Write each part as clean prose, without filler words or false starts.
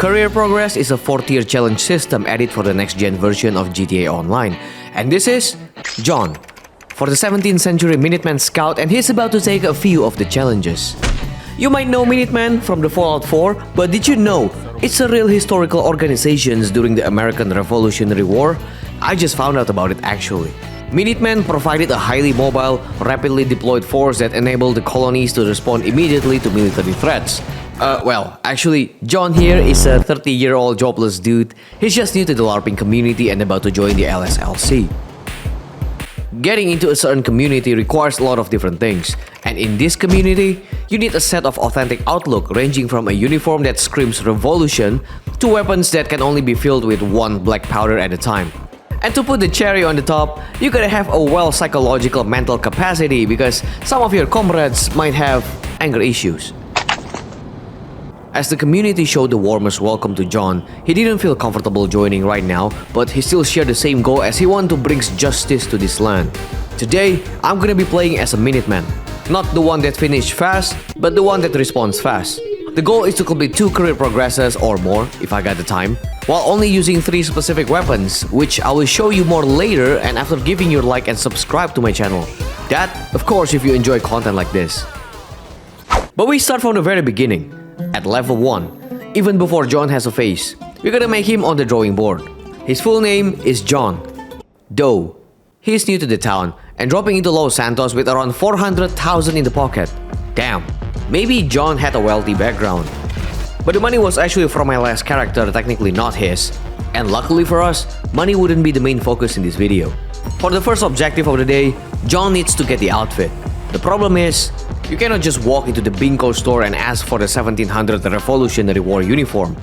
Career Progress is a 4-tier challenge system added for the next-gen version of GTA Online. And this is John, for the 17th century Minuteman scout, and he's about to take a few of the challenges. You might know Minuteman from the Fallout 4, but did you know it's a real historical organization during the American Revolutionary War? I just found out about it actually. Minutemen provided a highly mobile, rapidly deployed force that enabled the colonies to respond immediately to military threats. Actually, John here is a 30-year-old jobless dude. He's just new to the LARPing community and about to join the LSLC. Getting into a certain community requires a lot of different things, and in this community, you need a set of authentic outlook ranging from a uniform that screams revolution to weapons that can only be filled with one black powder at a time. And to put the cherry on the top, you gotta have a well psychological mental capacity because some of your comrades might have anger issues. As the community showed the warmest welcome to John, he didn't feel comfortable joining right now, but he still shared the same goal as he wanted to bring justice to this land. Today, I'm gonna be playing as a Minuteman. Not the one that finishes fast, but the one that responds fast. The goal is to complete 2 career progresses or more, if I got the time, while only using 3 specific weapons, which I will show you more later and after giving your like and subscribe to my channel. That, of course, if you enjoy content like this. But we start from the very beginning. At level 1, even before John has a face, we're gonna make him on the drawing board. His full name is John Doe. He is new to the town and dropping into Los Santos with around 400,000 in the pocket. Damn, maybe John had a wealthy background. But the money was actually from my last character, technically not his. And luckily for us, money wouldn't be the main focus in this video. For the first objective of the day, John needs to get the outfit. The problem is, you cannot just walk into the Bingo store and ask for the 1700 Revolutionary War uniform.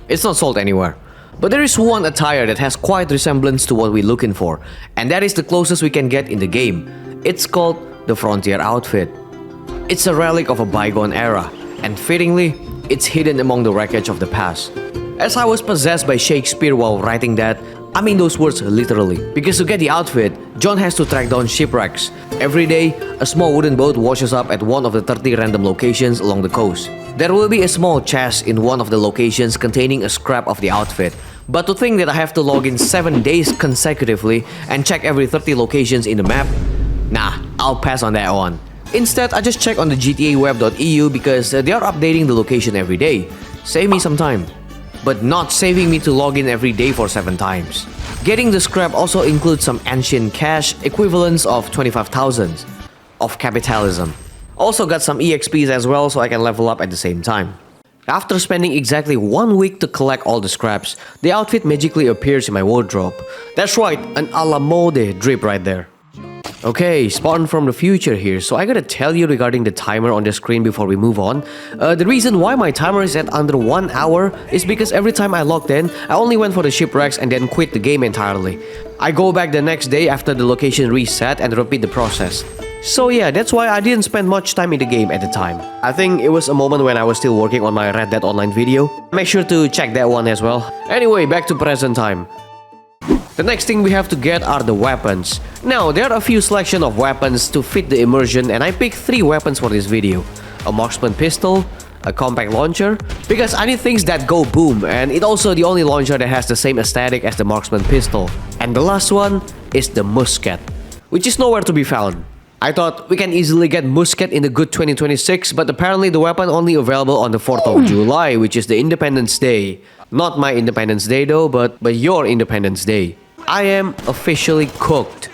It's not sold anywhere. But there is one attire that has quite resemblance to what we're looking for, and that is the closest we can get in the game. It's called the Frontier outfit. It's a relic of a bygone era, and fittingly, it's hidden among the wreckage of the past. As I was possessed by Shakespeare while writing that, I mean those words literally, because to get the outfit, John has to track down shipwrecks. Every day, a small wooden boat washes up at one of the 30 random locations along the coast. There will be a small chest in one of the locations containing a scrap of the outfit. But to think that I have to log in 7 days consecutively and check every 30 locations in the map? Nah, I'll pass on that one. Instead, I just check on the GTAweb.eu because they are updating the location every day. Save me some time. But not saving me to log in every day for 7 times. Getting the scrap also includes some ancient cash equivalents of 25,000 of capitalism. Also got some EXPs as well so I can level up at the same time. After spending exactly 1 week to collect all the scraps, the outfit magically appears in my wardrobe. That's right, an a la mode drip right there. Okay, Spartan from the future here, so I gotta tell you regarding the timer on the screen before we move on. The reason why my timer is at under 1 hour is because every time I logged in, I only went for the shipwrecks and then quit the game entirely. I go back the next day after the location reset and repeat the process. So yeah, that's why I didn't spend much time in the game at the time. I think it was a moment when I was still working on my Red Dead Online video. Make sure to check that one as well. Anyway, back to present time. The next thing we have to get are the weapons. Now, there are a few selection of weapons to fit the immersion and I picked 3 weapons for this video. A marksman pistol, a compact launcher, because I need things that go boom, and it's also the only launcher that has the same aesthetic as the marksman pistol. And the last one is the musket, which is nowhere to be found. I thought we can easily get musket in the good 2026, but apparently the weapon only available on the 4th of July, which is the Independence Day. Not my Independence Day though, but your Independence Day. I am officially cooked.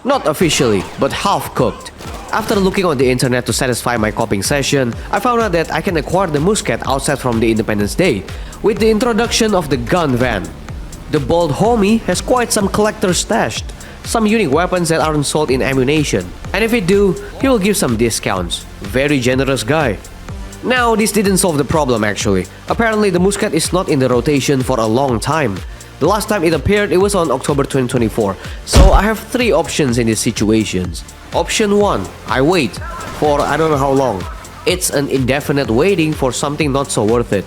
Not officially, but half cooked. After looking on the internet to satisfy my coping session, I found out that I can acquire the musket outside from the Independence Day with the introduction of the gun van. The bald homie has quite some collectors stashed, some unique weapons that aren't sold in ammunition, and if it do, he will give some discounts. Very generous guy. Now, this didn't solve the problem actually. Apparently the musket is not in the rotation for a long time. The last time it appeared, it was on October 2024. So I have 3 options in these situations. Option 1, I wait for I don't know how long. It's an indefinite waiting for something not so worth it.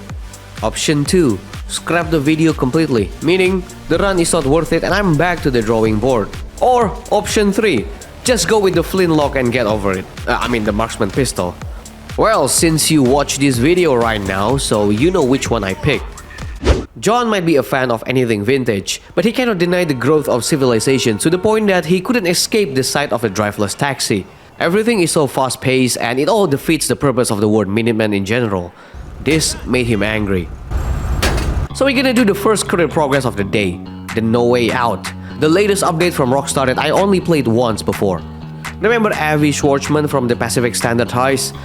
Option 2, scrap the video completely, meaning the run is not worth it and I'm back to the drawing board. Or option 3, just go with the flintlock and get over it. The marksman pistol. Well, since you watch this video right now, so you know which one I picked. John might be a fan of anything vintage, but he cannot deny the growth of civilization to the point that he couldn't escape the sight of a driverless taxi. Everything is so fast-paced and it all defeats the purpose of the word Minuteman in general. This made him angry. So we're gonna do the first career progress of the day, the No Way Out, the latest update from Rockstar that I only played once before. Remember Avi Schwartzman from the Pacific Standard Heist?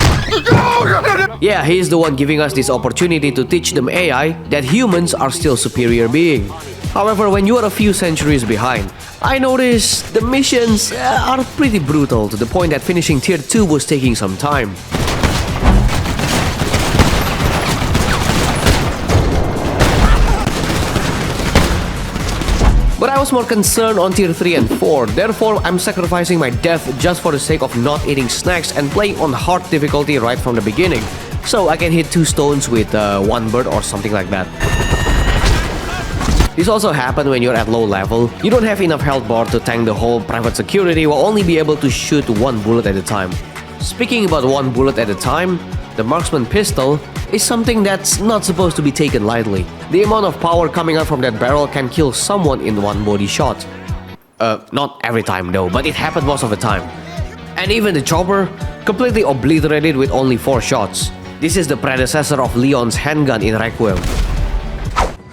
Yeah, he's the one giving us this opportunity to teach them AI that humans are still superior beings. However, when you are a few centuries behind, I noticed the missions are pretty brutal to the point that finishing tier 2 was taking some time. But I was more concerned on tier 3 and 4, therefore I'm sacrificing my death just for the sake of not eating snacks and playing on hard difficulty right from the beginning, so I can hit 2 stones with 1 bird or something like that. This also happens when you're at low level. You don't have enough health bar to tank the whole private security, will only be able to shoot 1 bullet at a time. Speaking about 1 bullet at a time, the marksman pistol is something that's not supposed to be taken lightly. The amount of power coming out from that barrel can kill someone in 1 body shot. Not every time though, but it happened most of the time. And even the chopper, completely obliterated with only 4 shots. This is the predecessor of Leon's handgun in Requiem.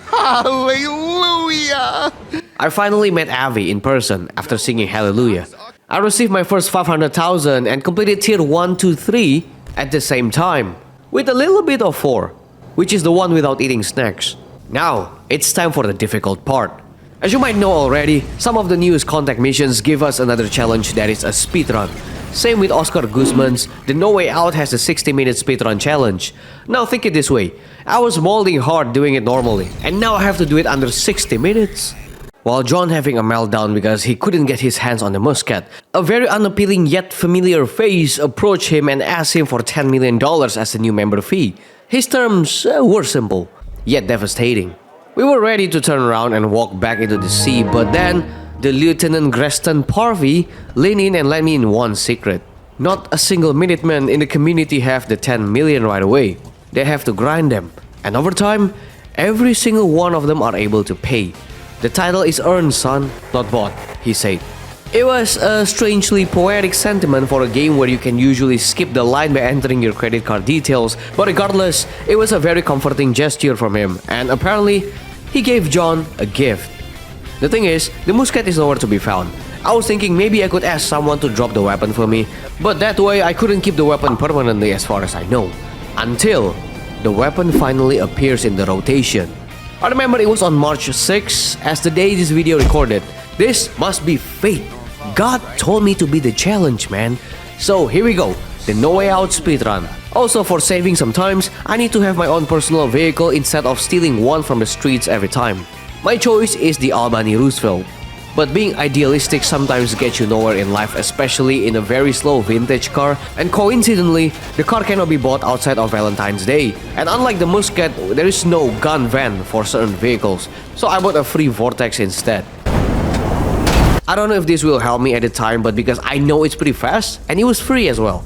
Hallelujah! I finally met Avi in person after singing Hallelujah. I received my first 500,000 and completed tier 1, 2, 3 at the same time, with a little bit of 4, which is the one without eating snacks. Now, it's time for the difficult part. As you might know already, some of the newest contact missions give us another challenge that is a speedrun. Same with Oscar Guzman's, the No Way Out has a 60-minute speedrun challenge. Now think it this way, I was molding hard doing it normally, and now I have to do it under 60 minutes. While John having a meltdown because he couldn't get his hands on the musket, a very unappealing yet familiar face approached him and asked him for $10 million as a new member fee. His terms were simple, yet devastating. We were ready to turn around and walk back into the sea, but then the Lieutenant Greston Parvey leaned in and let me in one secret. Not a single Minuteman in the community have the 10 million right away. They have to grind them, and over time, every single one of them are able to pay. The title is earned, son, not bought, he said. It was a strangely poetic sentiment for a game where you can usually skip the line by entering your credit card details, but regardless, it was a very comforting gesture from him, and apparently, he gave John a gift. The thing is, the musket is nowhere to be found. I was thinking maybe I could ask someone to drop the weapon for me, but that way I couldn't keep the weapon permanently as far as I know. Until the weapon finally appears in the rotation. I remember it was on March 6 as the day this video recorded. This must be fate. God told me to be the challenge, man. So here we go, the No Way Out speedrun. Also, for saving some times, I need to have my own personal vehicle instead of stealing one from the streets every time. My choice is the Albany Roosevelt. But being idealistic sometimes gets you nowhere in life, especially in a very slow vintage car, and coincidentally, the car cannot be bought outside of Valentine's Day. And unlike the musket, there is no gun van for certain vehicles, so I bought a free Vortex instead. I don't know if this will help me at the time, but because I know it's pretty fast, and it was free as well.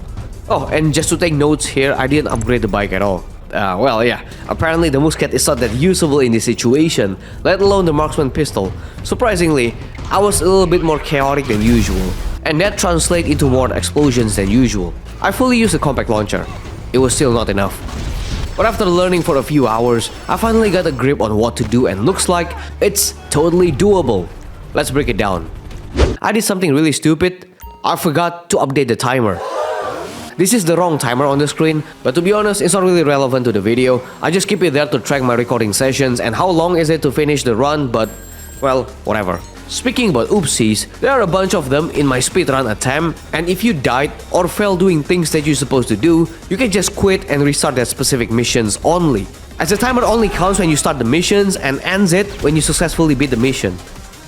Oh, and just to take notes here, I didn't upgrade the bike at all. Well, yeah, apparently the musket is not that usable in this situation, let alone the marksman pistol. Surprisingly, I was a little bit more chaotic than usual, and that translates into more explosions than usual. I fully used the compact launcher. It was still not enough. But after learning for a few hours, I finally got a grip on what to do, and looks like it's totally doable. Let's break it down. I did something really stupid. I forgot to update the timer. This is the wrong timer on the screen, but to be honest, it's not really relevant to the video. I just keep it there to track my recording sessions and how long is it to finish the run, but, well, whatever. Speaking about oopsies, there are a bunch of them in my speedrun attempt, and if you died or failed doing things that you're supposed to do, you can just quit and restart that specific missions only, as the timer only counts when you start the missions and ends it when you successfully beat the mission.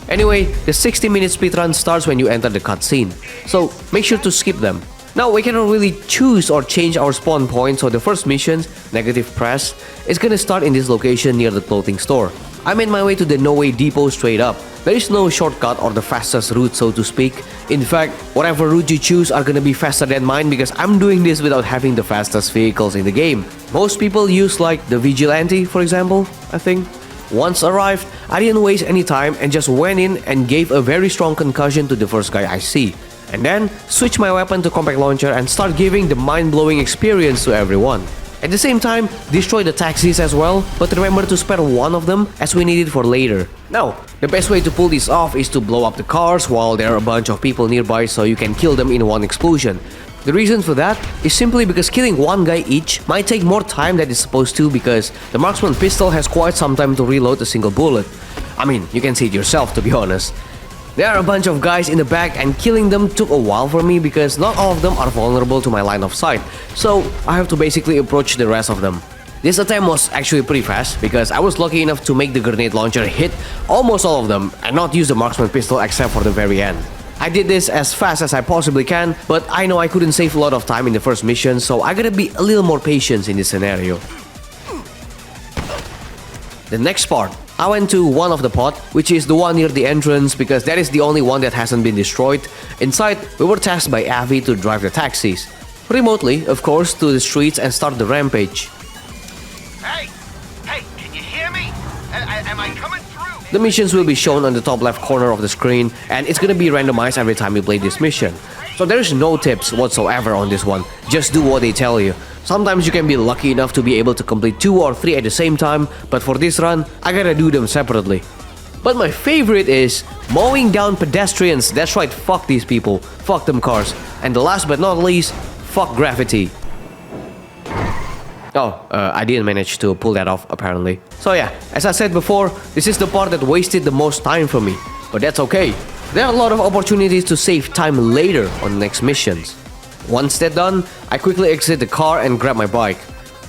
Anyway, the 60-minute speedrun starts when you enter the cutscene, so make sure to skip them. Now, we cannot really choose or change our spawn point, so the first mission, Negative Press, is gonna start in this location near the clothing store. I made my way to the No Way Depot straight up. There is no shortcut or the fastest route, so to speak. In fact, whatever route you choose are gonna be faster than mine because I'm doing this without having the fastest vehicles in the game. Most people use like the Vigilante, for example, I think. Once arrived, I didn't waste any time and just went in and gave a very strong concussion to the first guy I see. And then switch my weapon to compact launcher and start giving the mind-blowing experience to everyone. At the same time, destroy the taxis as well, but remember to spare one of them as we need it for later. Now, the best way to pull this off is to blow up the cars while there are a bunch of people nearby so you can kill them in one explosion. The reason for that is simply because killing one guy each might take more time than it's supposed to because the marksman pistol has quite some time to reload a single bullet. I mean, you can see it yourself to be honest. There are a bunch of guys in the back and killing them took a while for me because not all of them are vulnerable to my line of sight, so I have to basically approach the rest of them. This attempt was actually pretty fast because I was lucky enough to make the grenade launcher hit almost all of them and not use the marksman pistol except for the very end. I did this as fast as I possibly can, but I know I couldn't save a lot of time in the first mission, so I gotta be a little more patient in this scenario. The next part, I went to one of the pod, which is the one near the entrance because that is the only one that hasn't been destroyed. Inside, we were tasked by Avi to drive the taxis. Remotely, of course, to the streets and start the rampage. Hey, can you hear me? Am I coming through? The missions will be shown on the top left corner of the screen and it's gonna be randomized every time you play this mission. So there's no tips whatsoever on this one, just do what they tell you. Sometimes you can be lucky enough to be able to complete 2 or 3 at the same time, but for this run, I gotta do them separately. But my favorite is mowing down pedestrians. That's right, fuck these people, fuck them cars. And the last but not least, fuck graffiti. I didn't manage to pull that off apparently. So yeah, as I said before, this is the part that wasted the most time for me. But that's okay. There are a lot of opportunities to save time later on the next missions. Once that's done, I quickly exit the car and grab my bike,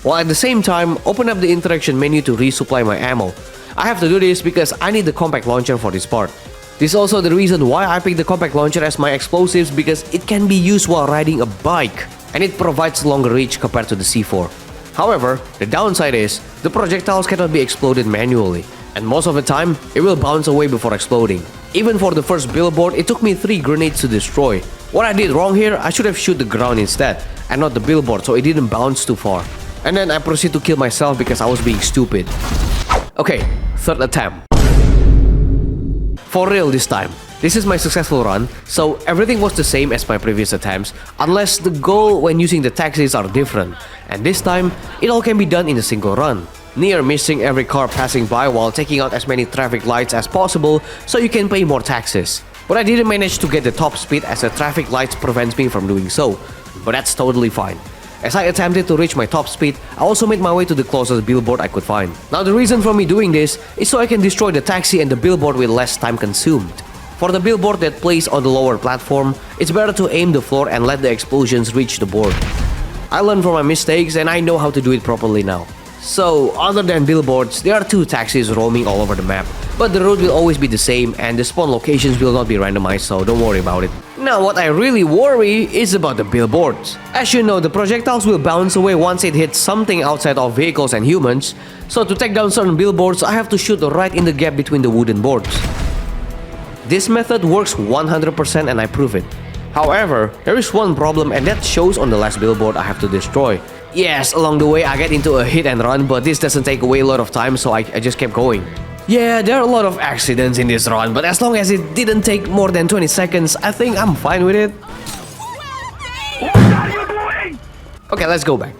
while at the same time open up the interaction menu to resupply my ammo. I have to do this because I need the compact launcher for this part. This is also the reason why I picked the compact launcher as my explosives because it can be used while riding a bike and it provides longer reach compared to the C4. However, the downside is the projectiles cannot be exploded manually and most of the time it will bounce away before exploding. Even for the first billboard, it took me 3 grenades to destroy. What I did wrong here, I should have shot the ground instead, and not the billboard so it didn't bounce too far. And then I proceed to kill myself because I was being stupid. Okay, third attempt. For real this time. This is my successful run, so everything was the same as my previous attempts, unless the goal when using the taxis are different. And this time, it all can be done in a single run. Near missing every car passing by while taking out as many traffic lights as possible so you can pay more taxes. But I didn't manage to get the top speed as the traffic lights prevents me from doing so. But that's totally fine. As I attempted to reach my top speed, I also made my way to the closest billboard I could find. Now the reason for me doing this is so I can destroy the taxi and the billboard with less time consumed. For the billboard that plays on the lower platform, it's better to aim the floor and let the explosions reach the board. I learned from my mistakes and I know how to do it properly now. So, other than billboards, there are 2 taxis roaming all over the map. But the route will always be the same and the spawn locations will not be randomized, so don't worry about it. Now, what I really worry is about the billboards. As you know, the projectiles will bounce away once it hits something outside of vehicles and humans. So to take down certain billboards, I have to shoot right in the gap between the wooden boards. This method works 100% and I prove it. However, there is one problem and that shows on the last billboard I have to destroy. Yes, along the way I get into a hit and run, but this doesn't take away a lot of time, so I just kept going. Yeah, there are a lot of accidents in this run, but as long as it didn't take more than 20 seconds, I think I'm fine with it. What are you doing? Okay, let's go back.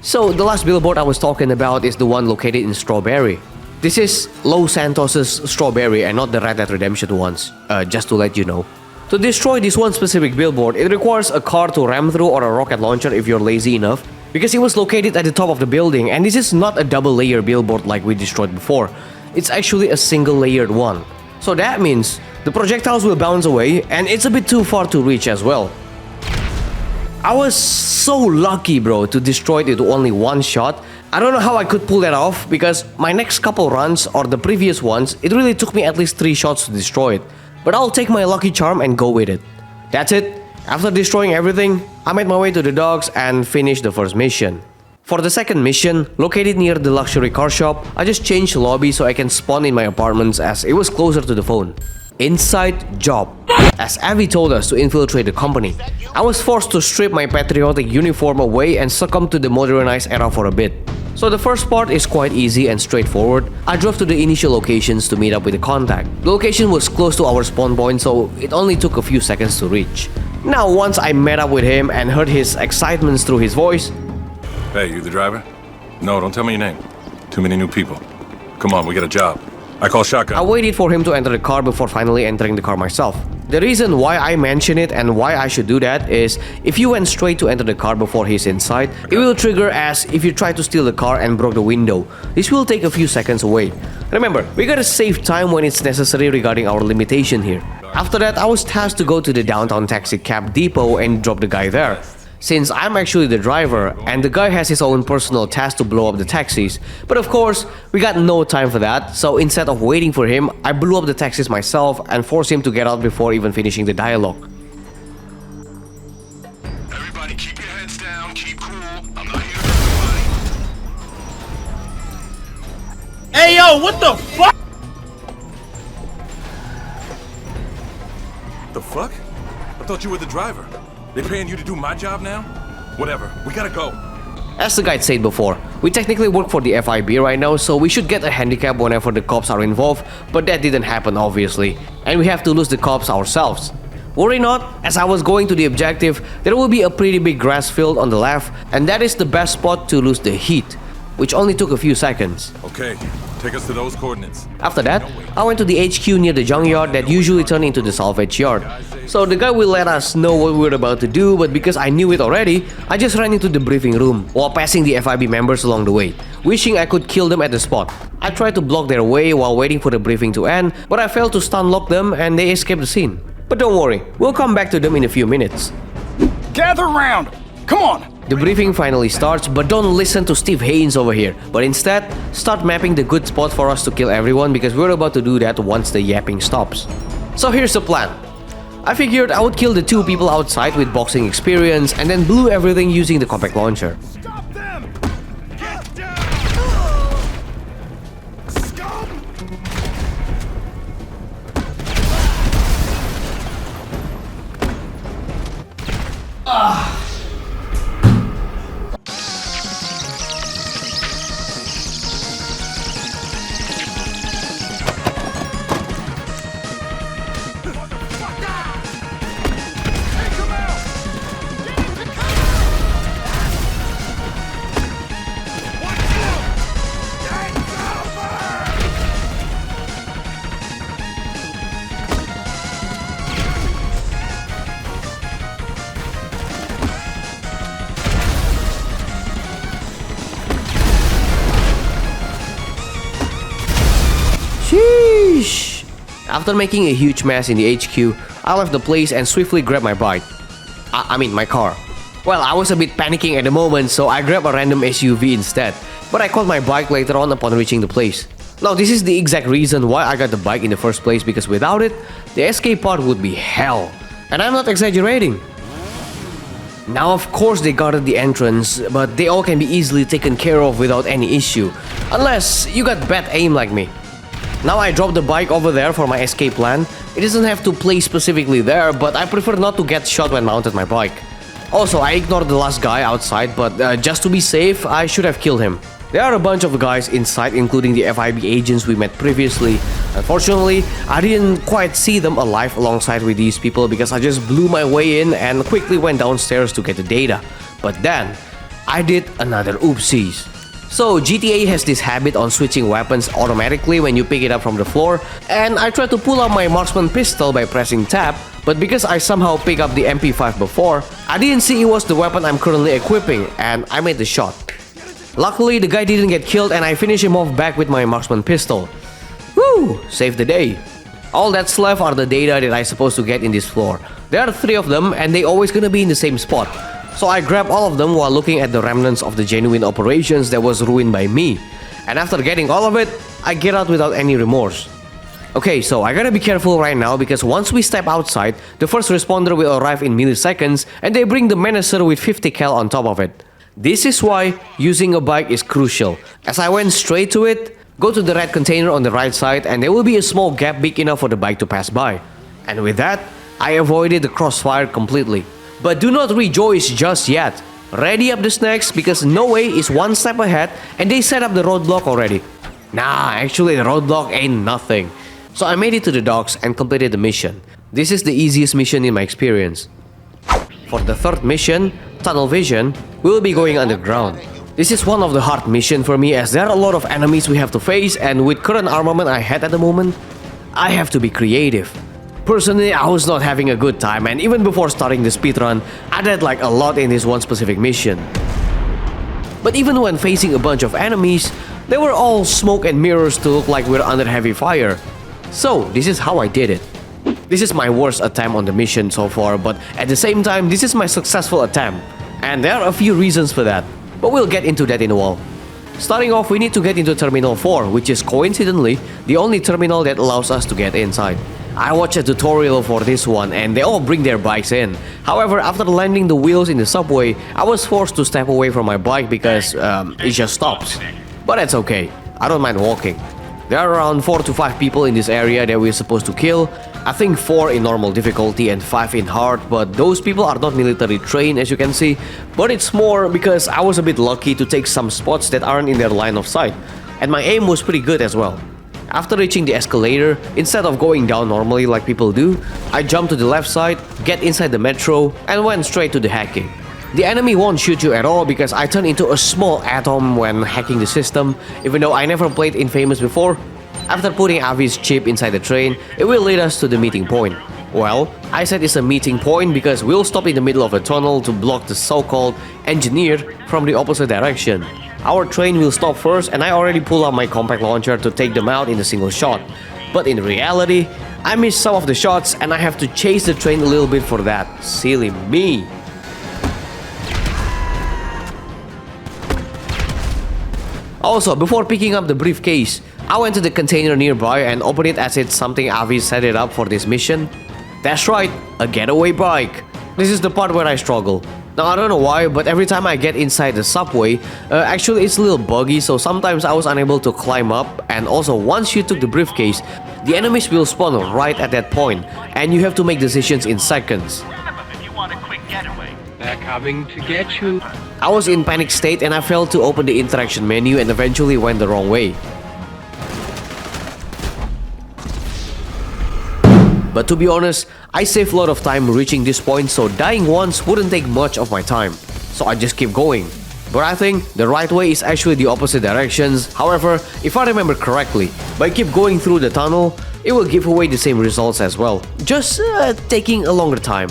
So, the last billboard I was talking about is the one located in Strawberry. This is Los Santos's Strawberry and not the Red Dead Redemption ones, just to let you know. To destroy this one specific billboard, it requires a car to ram through or a rocket launcher if you're lazy enough, because it was located at the top of the building and this is not a double layer billboard like we destroyed before. It's actually a single layered one. So that means the projectiles will bounce away and it's a bit too far to reach as well. I was so lucky, bro, to destroy it with only one shot. I don't know how I could pull that off because my next couple runs or the previous ones, it really took me at least 3 shots to destroy it. But I'll take my lucky charm and go with it. That's it. After destroying everything, I made my way to the docks and finished the first mission. For the second mission, located near the luxury car shop, I just changed lobby so I can spawn in my apartments as it was closer to the phone. Inside job. As Avi told us to infiltrate the company, I was forced to strip my patriotic uniform away and succumb to the modernized era for a bit. So the first part is quite easy and straightforward. I drove to the initial locations to meet up with the contact. The location was close to our spawn point, so it only took a few seconds to reach. Now once I met up with him and heard his excitement through his voice. Hey, you the driver? No, don't tell me your name. Too many new people. Come on, we got a job. I call shotgun. I waited for him to enter the car before finally entering the car myself. The reason why I mention it and why I should do that is if you went straight to enter the car before he's inside, it will trigger as if you tried to steal the car and broke the window. This will take a few seconds away. Remember, we gotta save time when it's necessary regarding our limitation here. After that, I was tasked to go to the downtown taxi cab depot and drop the guy there. Since I'm actually the driver and the guy has his own personal task to blow up the taxis. But of course, we got no time for that, so instead of waiting for him, I blew up the taxis myself and forced him to get out before even finishing the dialogue. Everybody keep your heads down, keep cool. I'm not here for everybody. Hey yo, what the fuck? The fuck? I thought you were the driver. They paying you to do my job now? Whatever, we gotta go. As the guide said before, we technically work for the FIB right now, so we should get a handicap whenever the cops are involved, but that didn't happen obviously, and we have to lose the cops ourselves. Worry not, as I was going to the objective, there will be a pretty big grass field on the left, and that is the best spot to lose the heat, which only took a few seconds. Okay, take us to those coordinates. After that, I went to the HQ near the junkyard that usually turned into the salvage yard. So the guy will let us know what we're about to do, but because I knew it already, I just ran into the briefing room while passing the FIB members along the way, wishing I could kill them at the spot. I tried to block their way while waiting for the briefing to end, but I failed to stun lock them and they escaped the scene. But don't worry, we'll come back to them in a few minutes. Gather round. Come on. The briefing finally starts, but don't listen to Steve Haynes over here, but instead, start mapping the good spot for us to kill everyone because we're about to do that once the yapping stops. So here's the plan. I figured I would kill the two people outside with boxing experience and then blew everything using the compact launcher. Stop them. Get down. Scum. Sheesh! After making a huge mess in the HQ, I left the place and swiftly grabbed my bike. I mean my car. Well, I was a bit panicking at the moment, so I grabbed a random SUV instead, but I caught my bike later on upon reaching the place. Now this is the exact reason why I got the bike in the first place, because without it, the escape part would be hell. And I'm not exaggerating. Now of course they guarded the entrance, but they all can be easily taken care of without any issue, unless you got bad aim like me. Now I dropped the bike over there for my escape plan. It doesn't have to place specifically there, but I prefer not to get shot when mounted my bike. Also, I ignored the last guy outside, but just to be safe, I should have killed him. There are a bunch of guys inside, including the FIB agents we met previously. Unfortunately, I didn't quite see them alive alongside with these people because I just blew my way in and quickly went downstairs to get the data. But then, I did another oopsies. So GTA has this habit on switching weapons automatically when you pick it up from the floor, and I tried to pull out my marksman pistol by pressing tab, but because I somehow picked up the MP5 before, I didn't see it was the weapon I'm currently equipping, and I made the shot. Luckily, the guy didn't get killed and I finished him off back with my marksman pistol. Woo! Saved the day. All that's left are the data that I'm supposed to get in this floor. There are 3 of them and they always gonna be in the same spot. So I grab all of them while looking at the remnants of the genuine operations that was ruined by me. And after getting all of it, I get out without any remorse. Okay, so I gotta be careful right now because once we step outside, the first responder will arrive in milliseconds and they bring the menacer with 50 cal on top of it. This is why using a bike is crucial. As I went straight to it, go to the red container on the right side and there will be a small gap big enough for the bike to pass by. And with that, I avoided the crossfire completely. But do not rejoice just yet. Ready up the snacks because No Way is one step ahead and they set up the roadblock already. Nah, actually the roadblock ain't nothing. So I made it to the docks and completed the mission. This is the easiest mission in my experience. For the third mission, Tunnel Vision, we will be going underground. This is one of the hard missions for me as there are a lot of enemies we have to face, and with current armament I had at the moment, I have to be creative. Personally, I was not having a good time, and even before starting the speedrun, I died like a lot in this one specific mission. But even when facing a bunch of enemies, they were all smoke and mirrors to look like we're under heavy fire. So this is how I did it. This is my worst attempt on the mission so far, but at the same time, this is my successful attempt. And there are a few reasons for that, but we'll get into that in a while. Starting off, we need to get into Terminal 4, which is coincidentally the only terminal that allows us to get inside. I watched a tutorial for this one and they all bring their bikes in. However, after landing the wheels in the subway, I was forced to step away from my bike because it just stops. But that's okay, I don't mind walking. There are around 4 to 5 people in this area that we're supposed to kill. I think 4 in normal difficulty and 5 in hard, but those people are not military trained as you can see. But it's more because I was a bit lucky to take some spots that aren't in their line of sight. And my aim was pretty good as well. After reaching the escalator, instead of going down normally like people do, I jumped to the left side, get inside the metro, and went straight to the hacking. The enemy won't shoot you at all because I turn into a small atom when hacking the system, even though I never played Infamous before. After putting Avi's chip inside the train, it will lead us to the meeting point. Well, I said it's a meeting point because we'll stop in the middle of a tunnel to block the so-called engineer from the opposite direction. Our train will stop first and I already pull out my compact launcher to take them out in a single shot. But in reality, I missed some of the shots and I have to chase the train a little bit for that. Silly me. Also, before picking up the briefcase, I went to the container nearby and opened it as it's something Avi set it up for this mission. That's right, a getaway bike. This is the part where I struggle. Now I don't know why, but every time I get inside the subway, actually it's a little buggy, so sometimes I was unable to climb up. And also once you took the briefcase, the enemies will spawn right at that point, and you have to make decisions in seconds. If you want a quick getaway. They're coming to get you. I was in panic state and I failed to open the interaction menu and eventually went the wrong way. But to be honest, I saved a lot of time reaching this point, so dying once wouldn't take much of my time. So I just keep going. But I think the right way is actually the opposite directions. However, if I remember correctly, by keep going through the tunnel, it will give away the same results as well, just taking a longer time.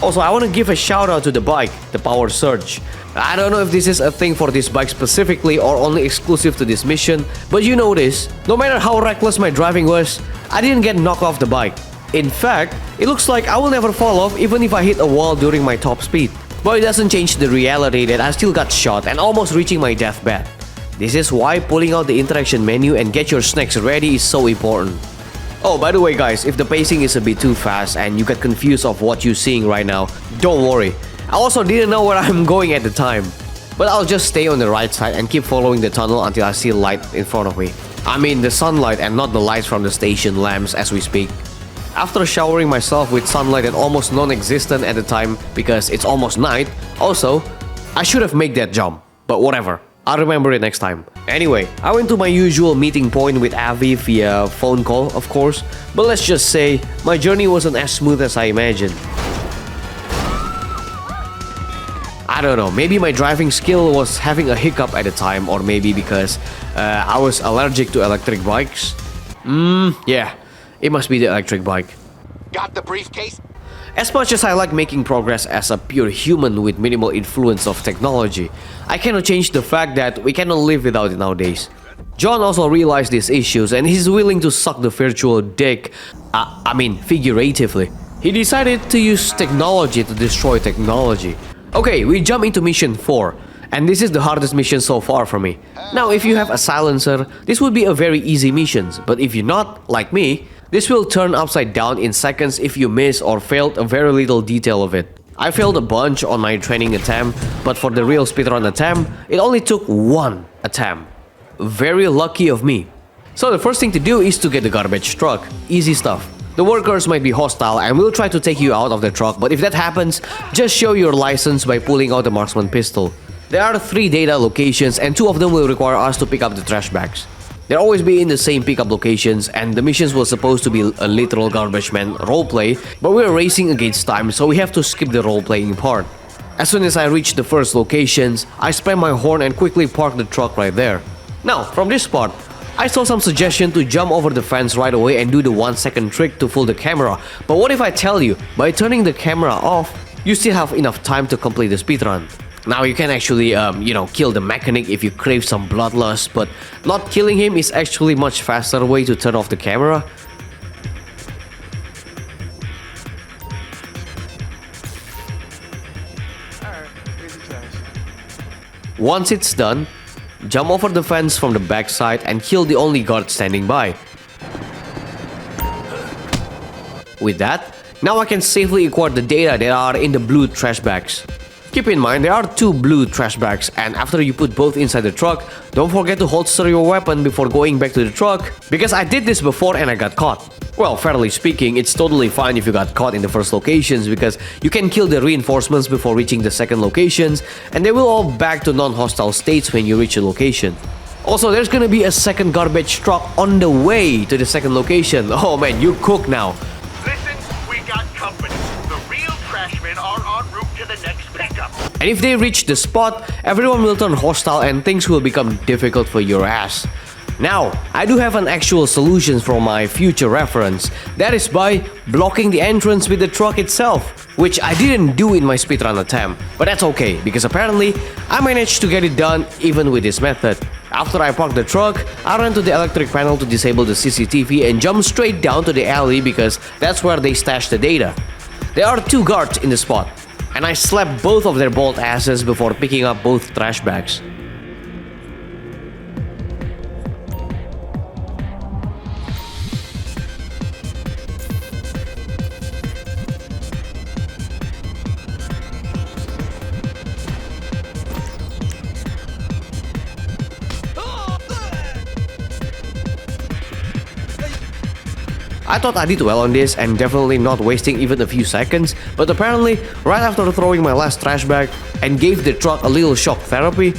Also, I want to give a shout out to the bike, the Power Surge. I don't know if this is a thing for this bike specifically or only exclusive to this mission, but you know this, no matter how reckless my driving was, I didn't get knocked off the bike. In fact, it looks like I will never fall off even if I hit a wall during my top speed. But it doesn't change the reality that I still got shot and almost reaching my deathbed. This is why pulling out the interaction menu and get your snacks ready is so important. Oh, by the way guys, if the pacing is a bit too fast and you get confused of what you're seeing right now, don't worry. I also didn't know where I'm going at the time. But I'll just stay on the right side and keep following the tunnel until I see light in front of me. I mean the sunlight and not the lights from the station lamps as we speak. After showering myself with sunlight that almost non-existent at the time because it's almost night, also, I should have made that jump, but whatever. I'll remember it next time. Anyway, I went to my usual meeting point with Avi via phone call, of course, but let's just say my journey wasn't as smooth as I imagined. I don't know, maybe my driving skill was having a hiccup at the time, or maybe because I was allergic to electric bikes. Yeah, it must be the electric bike. Got the briefcase? As much as I like making progress as a pure human with minimal influence of technology, I cannot change the fact that we cannot live without it nowadays. John also realized these issues and he's willing to suck the virtual dick, I mean figuratively. He decided to use technology to destroy technology. Okay, we jump into mission 4, and this is the hardest mission so far for me. Now if you have a silencer, this would be a very easy mission, but if you're not, like me, this will turn upside down in seconds if you miss or failed a very little detail of it. I failed a bunch on my training attempt, but for the real speedrun attempt, it only took 1 attempt. Very lucky of me. So the first thing to do is to get the garbage truck. Easy stuff. The workers might be hostile and will try to take you out of the truck, but if that happens, just show your license by pulling out the marksman pistol. There are 3 data locations and 2 of them will require us to pick up the trash bags. They'll always be in the same pickup locations, and the missions were supposed to be a literal garbage man roleplay, but we're racing against time, so we have to skip the roleplaying part. As soon as I reach the first locations, I spam my horn and quickly park the truck right there. Now, from this spot, I saw some suggestion to jump over the fence right away and do the 1-second trick to fool the camera, but what if I tell you, by turning the camera off, you still have enough time to complete the speedrun. Now you can actually, kill the mechanic if you crave some bloodlust, but not killing him is actually much faster way to turn off the camera. Once it's done, jump over the fence from the backside and kill the only guard standing by. With that, now I can safely acquire the data that are in the blue trash bags. Keep in mind, there are 2 blue trash bags, and after you put both inside the truck, don't forget to holster your weapon before going back to the truck, because I did this before and I got caught. Well, fairly speaking, it's totally fine if you got caught in the first locations, because you can kill the reinforcements before reaching the second locations, and they will all back to non-hostile states when you reach a location. Also, there's gonna be a second garbage truck on the way to the second location. Oh man, you cook now. Listen, we got company. The real trashmen are en route to the next pickup. And if they reach the spot, everyone will turn hostile and things will become difficult for your ass. Now, I do have an actual solution for my future reference. That is by blocking the entrance with the truck itself, which I didn't do in my speedrun attempt. But that's okay, because apparently, I managed to get it done even with this method. After I parked the truck, I ran to the electric panel to disable the CCTV and jump straight down to the alley because that's where they stashed the data. There are 2 guards in the spot, and I slapped both of their bald asses before picking up both trash bags. I thought I did well on this and definitely not wasting even a few seconds, but apparently, right after throwing my last trash bag and gave the truck a little shock therapy,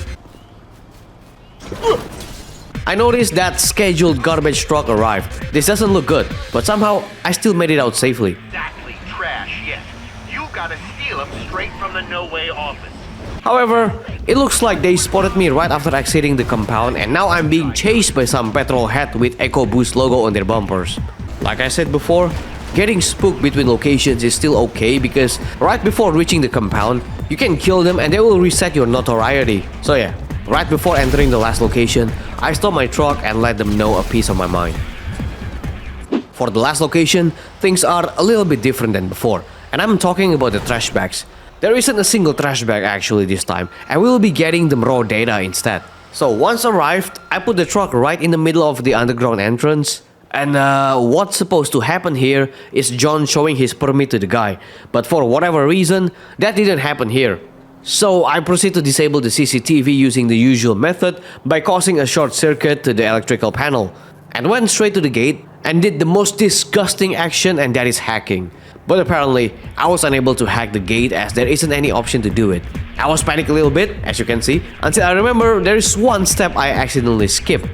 I noticed that scheduled garbage truck arrived. This doesn't look good, but somehow I still made it out safely. Exactly, trash, yes. You gotta steal them straight from the No Way office. However, it looks like they spotted me right after exiting the compound and now I'm being chased by some petrol head with EcoBoost logo on their bumpers. Like I said before, getting spooked between locations is still okay because right before reaching the compound, you can kill them and they will reset your notoriety. So yeah, right before entering the last location, I stopped my truck and let them know a piece of my mind. For the last location, things are a little bit different than before, and I'm talking about the trash bags. There isn't a single trash bag actually this time, and we will be getting the raw data instead. So once arrived, I put the truck right in the middle of the underground entrance. And what's supposed to happen here is John showing his permit to the guy, but for whatever reason, that didn't happen here. So I proceed to disable the CCTV using the usual method by causing a short circuit to the electrical panel, and went straight to the gate and did the most disgusting action, and that is hacking. But apparently, I was unable to hack the gate as there isn't any option to do it. I was panicked a little bit, as you can see, until I remember there is one step I accidentally skipped.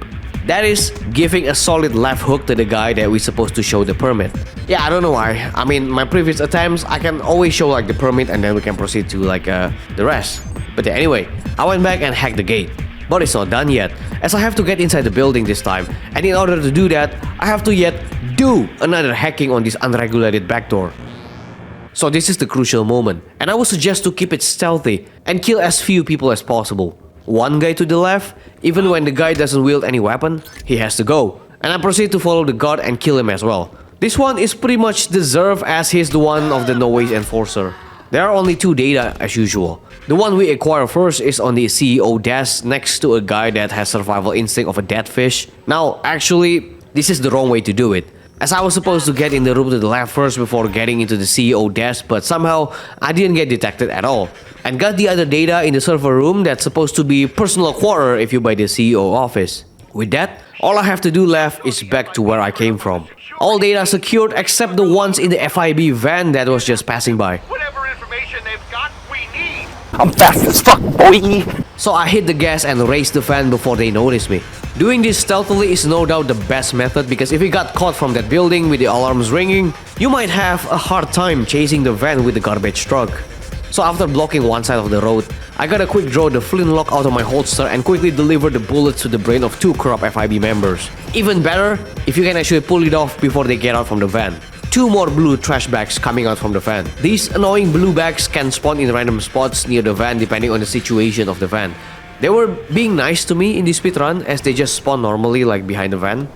That is giving a solid left hook to the guy that we're supposed to show the permit. Yeah, I don't know why. I mean, my previous attempts, I can always show like the permit and then we can proceed to like the rest. But yeah, anyway, I went back and hacked the gate. But it's not done yet, as I have to get inside the building this time. And in order to do that, I have to yet do another hacking on this unregulated backdoor. So this is the crucial moment, and I would suggest to keep it stealthy and kill as few people as possible. One guy to the left, even when the guy doesn't wield any weapon, he has to go. And I proceed to follow the guard and kill him as well. This one is pretty much deserved as he's the one of the No Ways enforcer. There are only 2 data as usual. The one we acquire first is on the CEO desk next to a guy that has survival instinct of a dead fish. Now, actually, this is the wrong way to do it, as I was supposed to get in the room to the left first before getting into the CEO desk, but somehow I didn't get detected at all. And got the other data in the server room that's supposed to be personal quarter if you buy the CEO office. With that, All I have to do left is back to where I came from. All data secured except the ones in the FIB van that was just passing by. Whatever information they've got, we need. I'm fast as fuck, boy. So I hit the gas and raised the van before they noticed me. Doing this stealthily is no doubt the best method because if you got caught from that building with the alarms ringing, you might have a hard time chasing the van with the garbage truck. So after blocking one side of the road, I gotta quick draw the flintlock out of my holster and quickly deliver the bullets to the brain of 2 corrupt FIB members. Even better, if you can actually pull it off before they get out from the van. 2 more blue trash bags coming out from the van. These annoying blue bags can spawn in random spots near the van depending on the situation of the van. They were being nice to me in this speedrun as they just spawn normally like behind the van.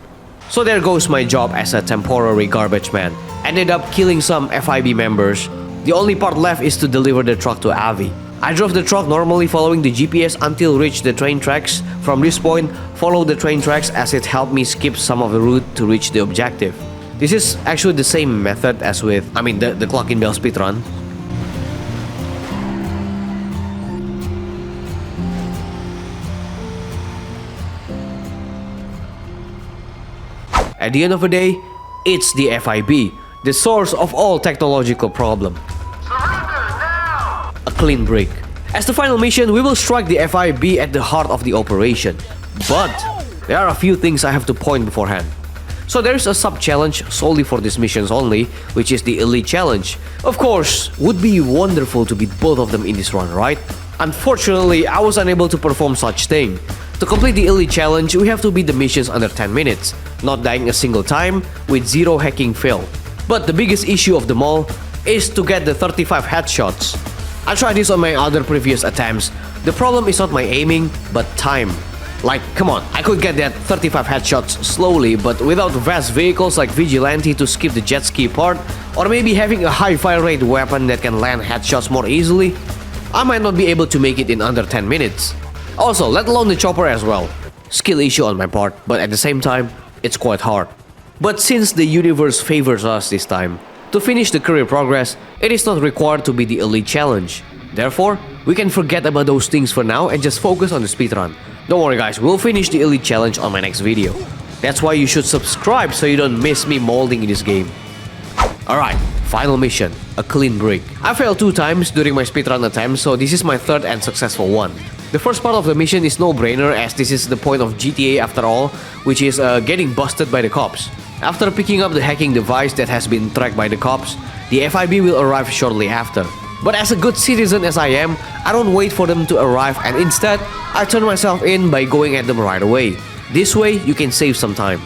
So there goes my job as a temporary garbage man. Ended up killing some FIB members. The only part left is to deliver the truck to Avi. I drove the truck normally following the GPS until reached the train tracks. From this point, follow the train tracks as it helped me skip some of the route to reach the objective. This is actually the same method as with, the clock in bell speedrun. At the end of the day, it's the FIB, the source of all technological problem. A clean break. As the final mission, we will strike the FIB at the heart of the operation. But there are a few things I have to point beforehand. So there is a sub-challenge solely for these missions only, which is the Elite Challenge. Of course, would be wonderful to beat both of them in this run, right? Unfortunately, I was unable to perform such thing. To complete the Elite Challenge, we have to beat the missions under 10 minutes, not dying a single time, with 0 hacking fail. But the biggest issue of them all is to get the 35 headshots. I tried this on my other previous attempts. The problem is not my aiming, but time. Like, come on, I could get that 35 headshots slowly, but without vast vehicles like Vigilante to skip the jet ski part, or maybe having a high fire rate weapon that can land headshots more easily, I might not be able to make it in under 10 minutes. Also, let alone the chopper as well. Skill issue on my part, but at the same time, it's quite hard. But since the universe favors us this time, to finish the career progress, it is not required to be the Elite Challenge. Therefore, we can forget about those things for now and just focus on the speedrun. Don't worry guys, we'll finish the Elite Challenge on my next video. That's why you should subscribe so you don't miss me molding in this game. Alright, final mission, a clean break. I failed 2 times during my speedrun attempt, so this is my 3rd and successful one. The first part of the mission is no-brainer as this is the point of GTA after all, which is getting busted by the cops. After picking up the hacking device that has been tracked by the cops, the FIB will arrive shortly after. But as a good citizen as I am, I don't wait for them to arrive and instead, I turn myself in by going at them right away. This way, you can save some time.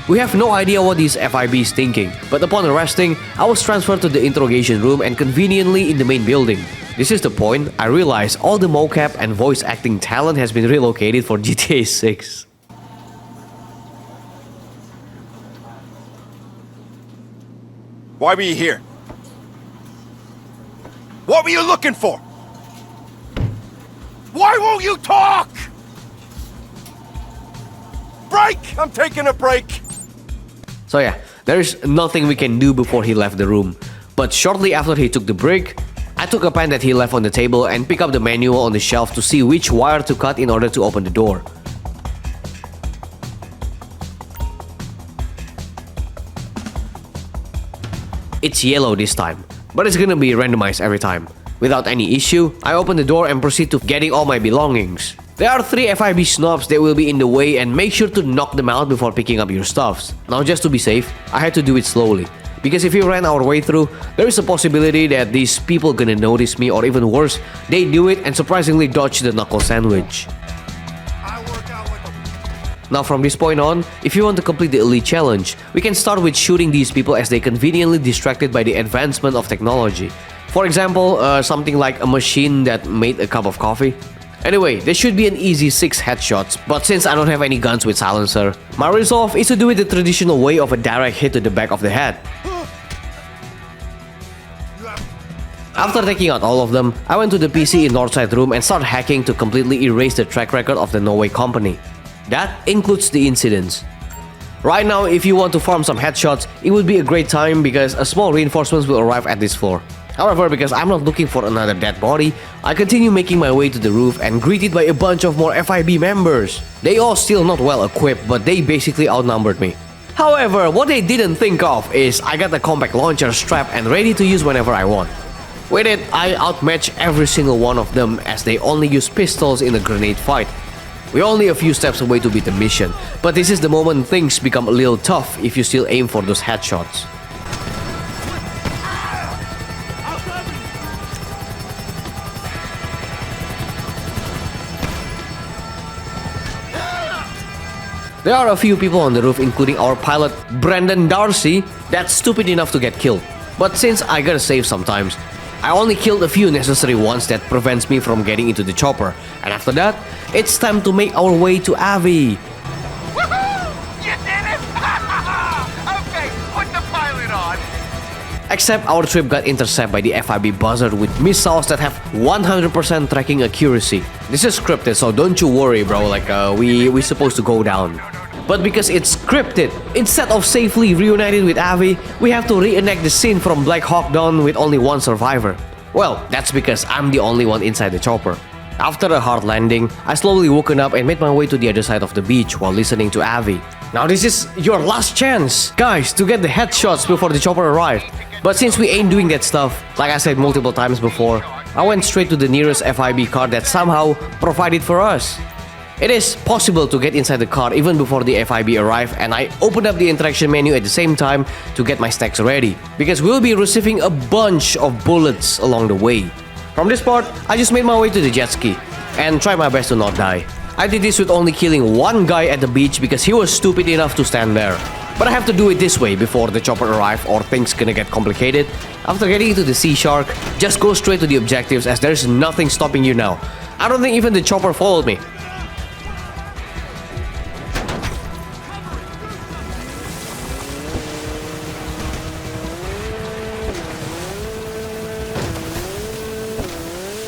We have no idea what these FIB is thinking, but upon arresting, I was transferred to the interrogation room and conveniently in the main building. This is the point I realized all the mocap and voice acting talent has been relocated for GTA 6. Why were you here? What were you looking for? Why won't you talk? Break! I'm taking a break. So yeah, there is nothing we can do before he left the room. But shortly after he took the break, I took a pen that he left on the table and picked up the manual on the shelf to see which wire to cut in order to open the door. It's yellow this time, but it's gonna be randomized every time. Without any issue, I open the door and proceed to getting all my belongings. There are 3 FIB snobs that will be in the way and make sure to knock them out before picking up your stuffs. Now just to be safe, I had to do it slowly. Because if we ran our way through, there is a possibility that these people gonna notice me or even worse, they knew it and surprisingly dodged the knuckle sandwich. Now from this point on, if you want to complete the Elite Challenge, we can start with shooting these people as they conveniently distracted by the advancement of technology. For example, something like a machine that made a cup of coffee. Anyway, there should be an easy 6 headshots, but since I don't have any guns with silencer, my resolve is to do it the traditional way of a direct hit to the back of the head. After taking out all of them, I went to the PC in Northside room and started hacking to completely erase the track record of the Norway company. That includes the incidents. Right now, if you want to farm some headshots, it would be a great time because a small reinforcements will arrive at this floor. However, because I'm not looking for another dead body, I continue making my way to the roof and greeted by a bunch of more FIB members. They all still not well equipped, but they basically outnumbered me. However, what they didn't think of is I got the compact launcher strapped and ready to use whenever I want. With it, I outmatch every single one of them as they only use pistols in a grenade fight. We're only a few steps away to beat the mission, but this is the moment things become a little tough if you still aim for those headshots. There are a few people on the roof, including our pilot Brandon Darcy, that's stupid enough to get killed. But since I gotta save sometimes, I only killed a few necessary ones that prevents me from getting into the chopper. And after that, it's time to make our way to Avi. Woohoo! You did it! Okay, put the pilot on. Except our trip got intercepted by the FIB buzzard with missiles that have 100% tracking accuracy. This is scripted, so don't you worry, bro, like we supposed to go down. But because it's scripted, instead of safely reuniting with Avi, we have to reenact the scene from Black Hawk Down with only one survivor. Well, that's because I'm the only one inside the chopper. After a hard landing, I slowly woken up and made my way to the other side of the beach while listening to Avi. Now this is your last chance, guys, to get the headshots before the chopper arrived. But since we ain't doing that stuff, like I said multiple times before, I went straight to the nearest FIB car that somehow provided for us. It is possible to get inside the car even before the FIB arrive, and I opened up the interaction menu at the same time to get my stacks ready, because we'll be receiving a bunch of bullets along the way. From this part, I just made my way to the jet ski and tried my best to not die. I did this with only killing one guy at the beach because he was stupid enough to stand there. But I have to do it this way before the chopper arrives or things gonna get complicated. After getting into the Sea Shark, just go straight to the objectives as there's nothing stopping you now. I don't think even the chopper followed me.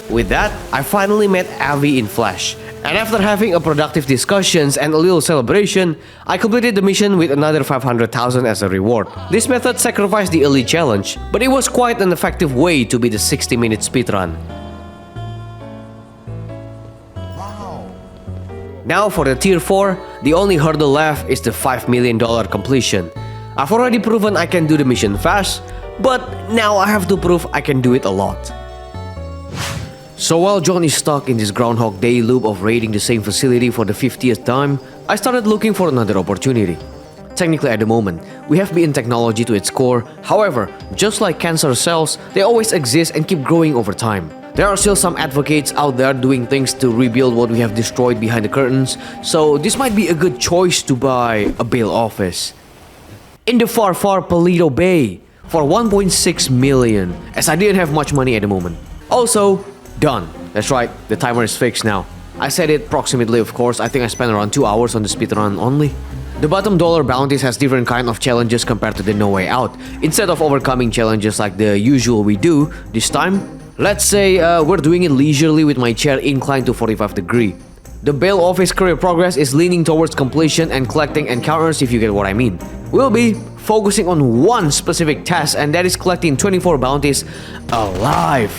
With that, I finally met Avi in flesh. And after having a productive discussions and a little celebration, I completed the mission with another 500,000 as a reward. This method sacrificed the elite challenge, but it was quite an effective way to beat the 60-minute speedrun. Wow. Now for the tier 4, the only hurdle left is the $5 million completion. I've already proven I can do the mission fast, but now I have to prove I can do it a lot. So while John is stuck in this Groundhog Day loop of raiding the same facility for the 50th time, I started looking for another opportunity. Technically at the moment, we have beaten technology to its core. However, just like cancer cells, they always exist and keep growing over time. There are still some advocates out there doing things to rebuild what we have destroyed behind the curtains, so this might be a good choice to buy a bail office. In the far Paleto Bay, for 1.6 million, as I didn't have much money at the moment. Also, done. That's right, the timer is fixed now. I said it approximately, of course. I think I spent around 2 hours on the speedrun only. The bottom dollar bounties has different kind of challenges compared to the No Way Out. Instead of overcoming challenges like the usual we do, this time, let's say we're doing it leisurely with my chair inclined to 45 degrees. The bail office career progress is leaning towards completion and collecting encounters, if you get what I mean. We'll be focusing on one specific task, and that is collecting 24 bounties alive.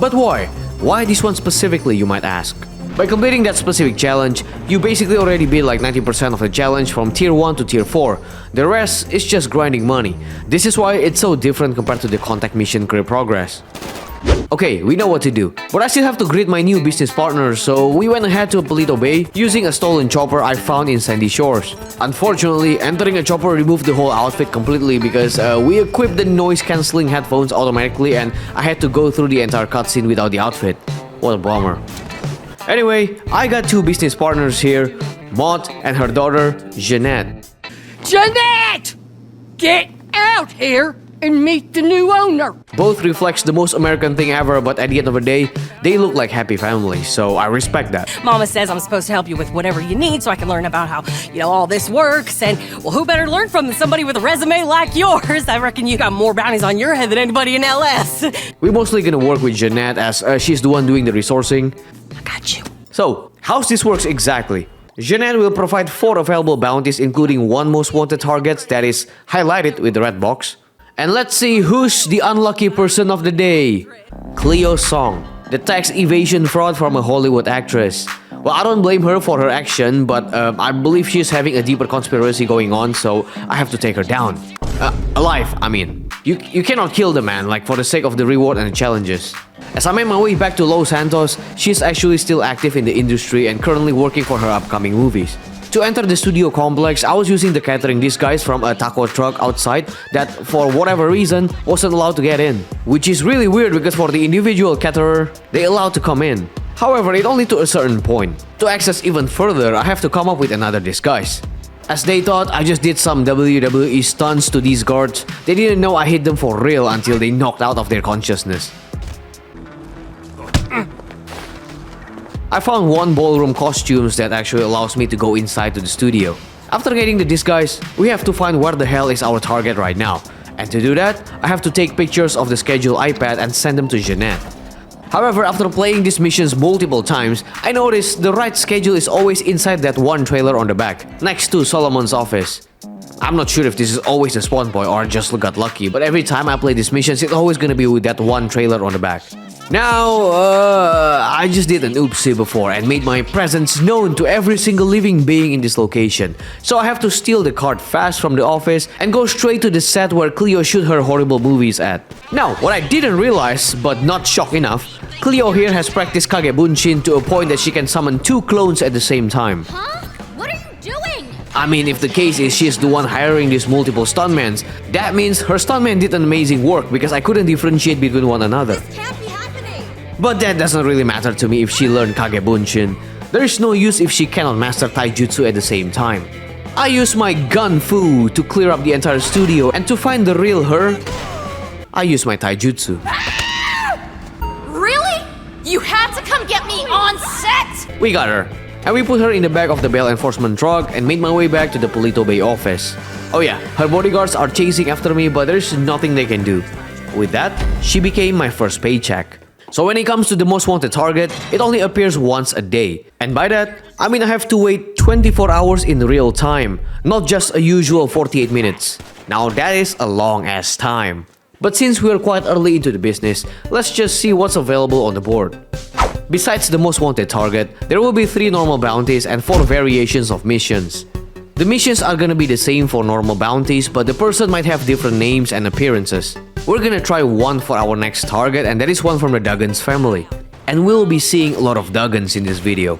But why? Why this one specifically, you might ask? By completing that specific challenge, you basically already beat like 90% of the challenge from tier 1 to tier 4. The rest is just grinding money. This is why it's so different compared to the contact mission career progress. Okay, we know what to do, but I still have to greet my new business partner, so we went ahead to Paleto Bay using a stolen chopper I found in Sandy Shores. Unfortunately, entering a chopper removed the whole outfit completely because we equipped the noise-cancelling headphones automatically and I had to go through the entire cutscene without the outfit. What a bummer. Anyway, I got two business partners here, Maud and her daughter, Jeanette. Jeanette! Get out here and meet the new owner. Both reflects the most American thing ever, but at the end of the day, they look like happy families, so I respect that. Mama says I'm supposed to help you with whatever you need so I can learn about how, all this works. And, well, who better to learn from than somebody with a resume like yours? I reckon you got more bounties on your head than anybody in LS. We're mostly gonna work with Jeanette as she's the one doing the resourcing. I got you. So, how's this works exactly? Jeanette will provide 4 available bounties, including 1 most wanted targets that is highlighted with the red box. And let's see who's the unlucky person of the day. Cleo Song, the tax evasion fraud from a Hollywood actress. Well, I don't blame her for her action, but I believe she's having a deeper conspiracy going on, so I have to take her down. Alive, I mean. You cannot kill the man, like for the sake of the reward and the challenges. As I made my way back to Los Santos, she's actually still active in the industry and currently working for her upcoming movies. To enter the studio complex, I was using the catering disguise from a taco truck outside that, for whatever reason, wasn't allowed to get in. Which is really weird because for the individual caterer, they allowed to come in. However, it only to a certain point. To access even further, I have to come up with another disguise. As they thought I just did some WWE stunts to these guards, they didn't know I hit them for real until they knocked out of their consciousness. I found one ballroom costumes that actually allows me to go inside to the studio. After getting the disguise, we have to find where the hell is our target right now. And to do that, I have to take pictures of the schedule iPad and send them to Jeanette. However, after playing these missions multiple times, I noticed the right schedule is always inside that one trailer on the back, next to Solomon's office. I'm not sure if this is always the spawn point or I just got lucky, but every time I play these missions, it's always gonna be with that one trailer on the back. Now, I just did an oopsie before and made my presence known to every single living being in this location. So I have to steal the card fast from the office and go straight to the set where Cleo shoot her horrible movies at. Now, what I didn't realize, but not shocked enough, Cleo here has practiced Kagebunshin to a point that she can summon 2 clones at the same time. Huh? What are you doing? I mean, if the case is she's the one hiring these multiple stuntmen, that means her stuntman did an amazing work because I couldn't differentiate between one another. This can't be happening. But that doesn't really matter to me if she learned Kagebunshin. There is no use if she cannot master Taijutsu at the same time. I use my gun fu to clear up the entire studio, and to find the real her, I use my Taijutsu. Really? You had to come get me on set? We got her, and we put her in the back of the bail enforcement truck and made my way back to the Polito Bay office. Oh yeah, her bodyguards are chasing after me, but there's nothing they can do. With that, she became my first paycheck. So when it comes to the most wanted target, it only appears once a day. And by that, I mean I have to wait 24 hours in real time, not just a usual 48 minutes. Now that is a long ass time. But since we are quite early into the business, let's just see what's available on the board. Besides the most wanted target, there will be 3 normal bounties and 4 variations of missions. The missions are gonna be the same for normal bounties, but the person might have different names and appearances. We're gonna try one for our next target, and that is one from the Duggins family. And we'll be seeing a lot of Duggins in this video.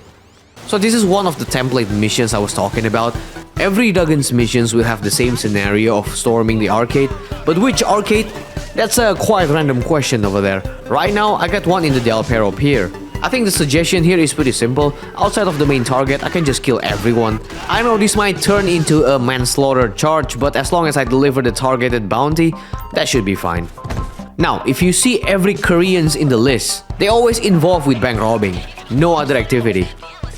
So this is one of the template missions I was talking about. Every Duggins missions will have the same scenario of storming the arcade, but which arcade? That's a quite random question over there. Right now, I got one in the Del Perro Pier. I think the suggestion here is pretty simple. Outside of the main target, I can just kill everyone. I know this might turn into a manslaughter charge, but as long as I deliver the targeted bounty, that should be fine. Now, if you see every Koreans in the list, they always involve with bank robbing, no other activity.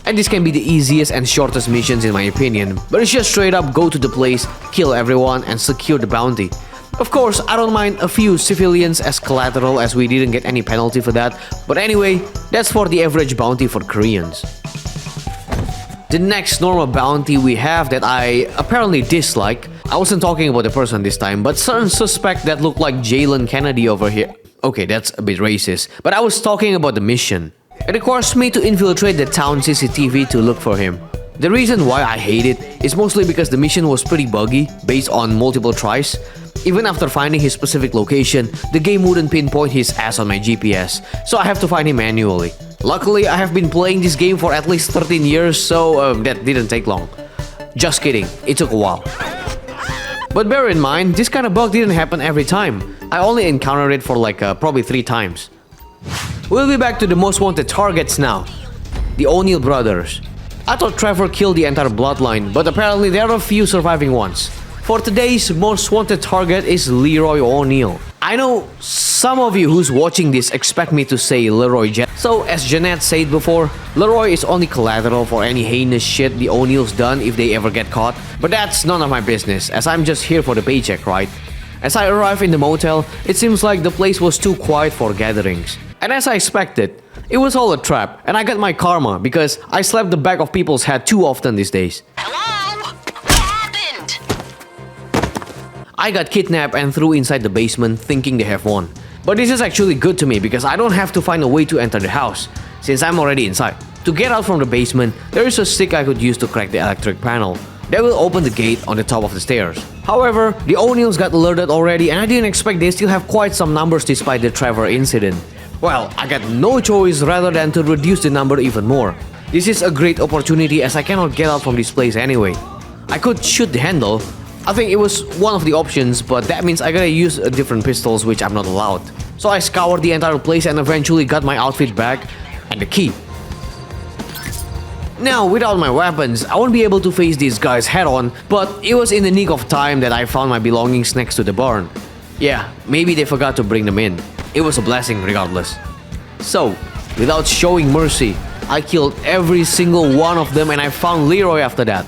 And this can be the easiest and shortest missions in my opinion, but it's just straight up go to the place, kill everyone, and secure the bounty. Of course, I don't mind a few civilians as collateral as we didn't get any penalty for that, but anyway, that's for the average bounty for Koreans. The next normal bounty we have that I apparently dislike, I wasn't talking about the person this time, but certain suspect that looked like Jalen Kennedy over here. Okay, that's a bit racist, but I was talking about the mission. It requires me to infiltrate the town CCTV to look for him. The reason why I hate it is mostly because the mission was pretty buggy, based on multiple tries. Even after finding his specific location, the game wouldn't pinpoint his ass on my GPS, so I have to find him manually. Luckily, I have been playing this game for at least 13 years, so that didn't take long. Just kidding, it took a while. But bear in mind, this kind of bug didn't happen every time. I only encountered it for like probably 3 times. We'll be back to the most wanted targets now. The O'Neill brothers. I thought Trevor killed the entire bloodline, but apparently there are a few surviving ones. For today's most wanted target is Leroy O'Neill. I know some of you who's watching this expect me to say Leroy Jet. So as Jeanette said before, Leroy is only collateral for any heinous shit the O'Neills done if they ever get caught. But that's none of my business, as I'm just here for the paycheck, right? As I arrive in the motel, it seems like the place was too quiet for gatherings. And as I expected, it was all a trap, and I got my karma because I slapped the back of people's head too often these days. Hello? What happened? I got kidnapped and threw inside the basement thinking they have won. But this is actually good to me because I don't have to find a way to enter the house, since I'm already inside. To get out from the basement, there is a stick I could use to crack the electric panel. That will open the gate on the top of the stairs. However, the O'Neills got alerted already and I didn't expect they still have quite some numbers despite the Trevor incident. Well, I got no choice rather than to reduce the number even more. This is a great opportunity as I cannot get out from this place anyway. I could shoot the handle. I think it was one of the options, but that means I gotta use different pistols which I'm not allowed. So I scoured the entire place and eventually got my outfit back and the key. Now, without my weapons, I won't be able to face these guys head on, but it was in the nick of time that I found my belongings next to the barn. Yeah, maybe they forgot to bring them in. It was a blessing regardless. So, without showing mercy, I killed every single one of them and I found Leroy after that.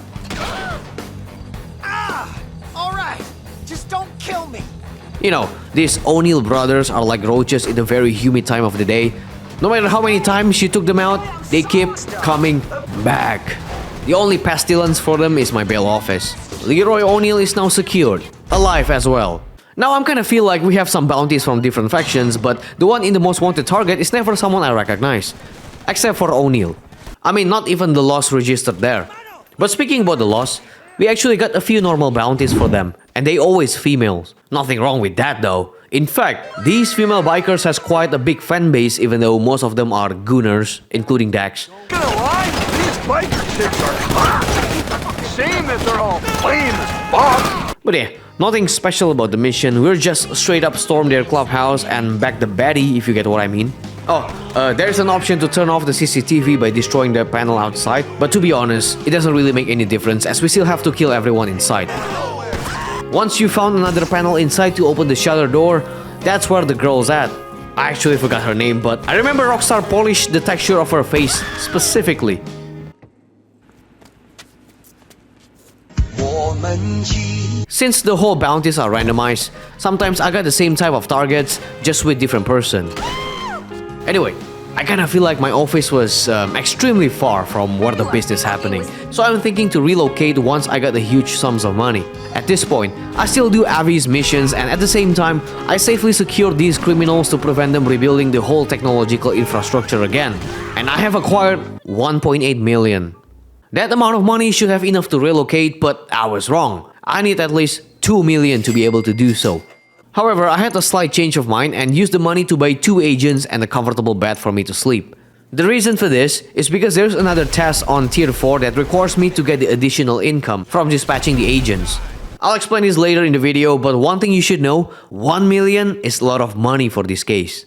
Alright, just don't kill me. You know, these O'Neill brothers are like roaches in the very humid time of the day. No matter how many times you took them out, they keep coming back. The only pestilence for them is my bail office. Leroy O'Neill is now secured, alive as well. Now I'm kinda feel like we have some bounties from different factions, but the one in the most wanted target is never someone I recognize. Except for O'Neill. I mean, not even the loss registered there. But speaking about the loss, we actually got a few normal bounties for them, and they always females. Nothing wrong with that though. In fact, these female bikers has quite a big fan base even though most of them are gooners, including Dax. Gonna lie, these biker chicks are hot. Shame that they're all lame as fuck. But yeah, nothing special about the mission, we're just straight up storm their clubhouse and back the baddie if you get what I mean. Oh, there's an option to turn off the CCTV by destroying the panel outside, but to be honest, it doesn't really make any difference as we still have to kill everyone inside. Once you found another panel inside to open the shutter door, that's where the girl's at. I actually forgot her name, but I remember Rockstar polished the texture of her face specifically. Since the whole bounties are randomized, sometimes I got the same type of targets, just with different person. Anyway, I kinda feel like my office was extremely far from where the business happening, so I'm thinking to relocate once I got the huge sums of money. At this point, I still do Avi's missions and at the same time, I safely secure these criminals to prevent them rebuilding the whole technological infrastructure again. And I have acquired 1.8 million. That amount of money should have enough to relocate, but I was wrong. I need at least 2 million to be able to do so. However, I had a slight change of mind and used the money to buy 2 agents and a comfortable bed for me to sleep. The reason for this is because there's another task on tier 4 that requires me to get the additional income from dispatching the agents. I'll explain this later in the video, but one thing you should know, 1 million is a lot of money for this case.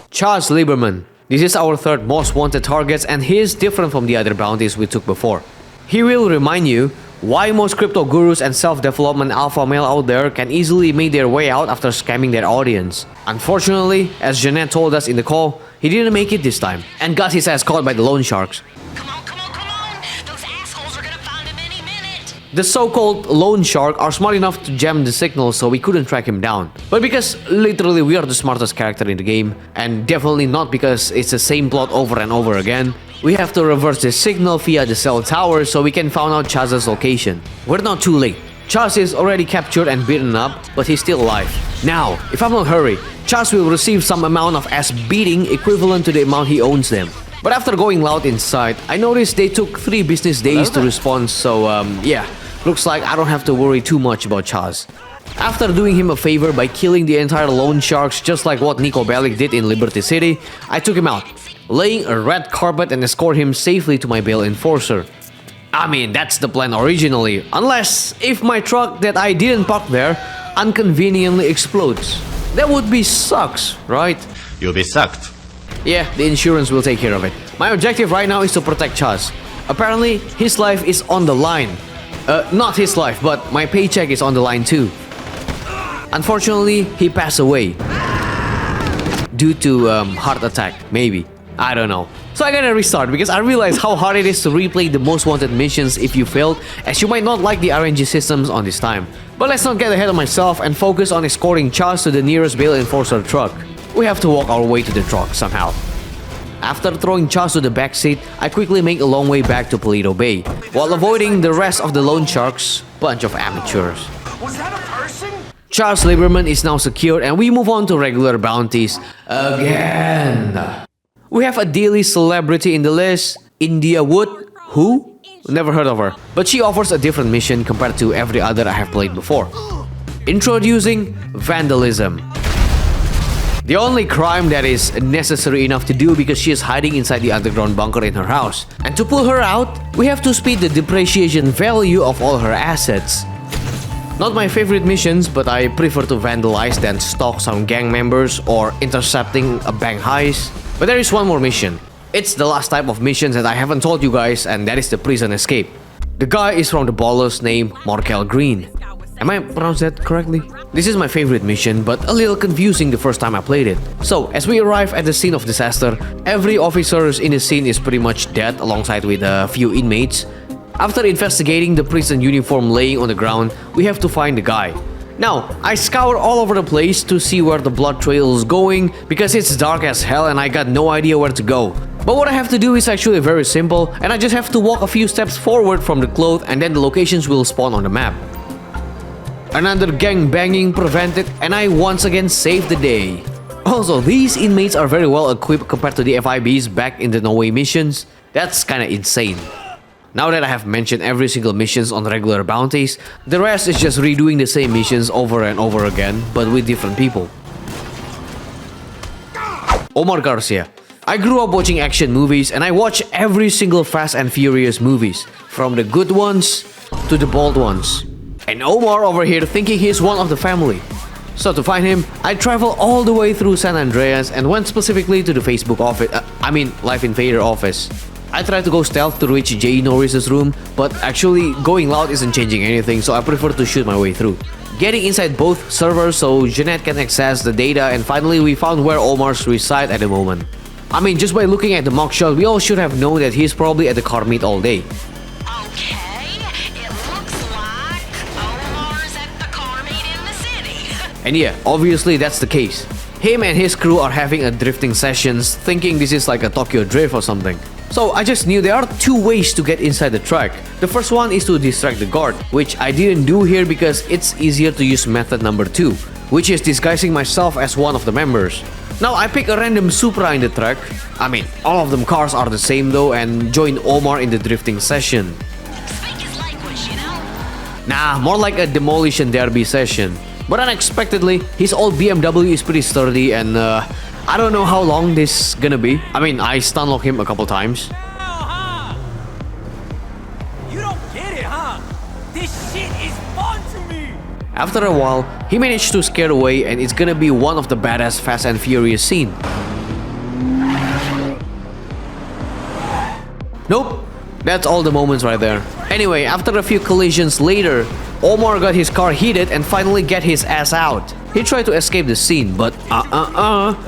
Charles Lieberman. This is our third most wanted target and he is different from the other bounties we took before. He will remind you why most crypto gurus and self-development alpha male out there can easily make their way out after scamming their audience. Unfortunately, as Jeanette told us in the call, he didn't make it this time and got his ass caught by the loan sharks. Come on, come on, come on! Those assholes are gonna find him any minute! The so-called loan shark are smart enough to jam the signal so we couldn't track him down. But because literally we are the smartest character in the game, and definitely not because it's the same plot over and over again, we have to reverse the signal via the cell tower so we can find out Chaz's location. We're not too late. Chaz is already captured and beaten up, but he's still alive. Now, if I'm not hurry, Chaz will receive some amount of ass beating equivalent to the amount he owns them. But after going loud inside, I noticed they took 3 business days to respond, so yeah, looks like I don't have to worry too much about Chaz. After doing him a favor by killing the entire loan sharks just like what Nico Bellic did in Liberty City, I took him out, laying a red carpet and escort him safely to my bail enforcer. I mean, that's the plan originally, unless if my truck that I didn't park there inconveniently explodes. That would be sucks, right? You'll be sucked. Yeah, the insurance will take care of it. My objective right now is to protect Chaz. Apparently, his life is on the line. Not his life, but my paycheck is on the line too. Unfortunately, he passed away. Due to heart attack, maybe. I don't know. So I gotta restart because I realized how hard it is to replay the most wanted missions if you failed, as you might not like the RNG systems on this time. But let's not get ahead of myself and focus on escorting Chaz to the nearest bail enforcer truck. We have to walk our way to the truck somehow. After throwing Chaz to the backseat, I quickly make a long way back to Paleto Bay, while avoiding the rest of the loan sharks, bunch of amateurs. Was that a person? Charles Lieberman is now secured and we move on to regular bounties again. We have a daily celebrity in the list, India Wood. Who? Never heard of her. But she offers a different mission compared to every other I have played before. Introducing vandalism. The only crime that is necessary enough to do because she is hiding inside the underground bunker in her house. And to pull her out, we have to speed the depreciation value of all her assets. Not my favorite missions, but I prefer to vandalize than stalk some gang members or intercepting a bank heist. But there is one more mission. It's the last type of missions that I haven't told you guys, and that is the prison escape. The guy is from the ballers named Markel Green. Am I pronounced that correctly? This is my favorite mission, but a little confusing the first time I played it. So, as we arrive at the scene of disaster, every officer in the scene is pretty much dead alongside with a few inmates. After investigating the prison uniform laying on the ground, we have to find the guy. Now, I scour all over the place to see where the blood trail is going because it's dark as hell and I got no idea where to go. But what I have to do is actually very simple, and I just have to walk a few steps forward from the cloth and then the locations will spawn on the map. Another gang banging prevented and I once again saved the day. Also, these inmates are very well equipped compared to the FIBs back in the No Way missions. That's kinda insane. Now that I have mentioned every single missions on regular bounties, the rest is just redoing the same missions over and over again, but with different people. Omar Garcia. I grew up watching action movies and I watch every single Fast and Furious movies, from the good ones to the bold ones. And Omar over here thinking he's one of the family. So to find him, I travel all the way through San Andreas and went specifically to the Facebook office, Life Invader office. I tried to go stealth to reach Jay Norris's room, but actually going loud isn't changing anything, so I prefer to shoot my way through. Getting inside both servers so Jeanette can access the data, and finally we found where Omar's reside at the moment. I mean, just by looking at the mugshot, we all should have known that he's probably at the car meet all day. Okay, it looks like Omar's at the car meet in the city. And yeah, obviously that's the case. Him and his crew are having a drifting sessions, thinking this is like a Tokyo Drift or something. So I just knew there are two ways to get inside the truck. The first one is to distract the guard, which I didn't do here because it's easier to use method number 2, which is disguising myself as one of the members. Now I pick a random Supra in the truck. I mean, all of them cars are the same though, and join Omar in the drifting session. Speak his language, you know? Nah, more like a demolition derby session. But unexpectedly, his old BMW is pretty sturdy and I don't know how long this is gonna be. I mean, I stun lock him a couple times. You don't get it, huh? This shit is fun to me! After a while, he managed to scare away and it's gonna be one of the badass Fast and Furious scene. Nope, that's all the moments right there. Anyway, after a few collisions later, Omar got his car heated and finally get his ass out. He tried to escape the scene, but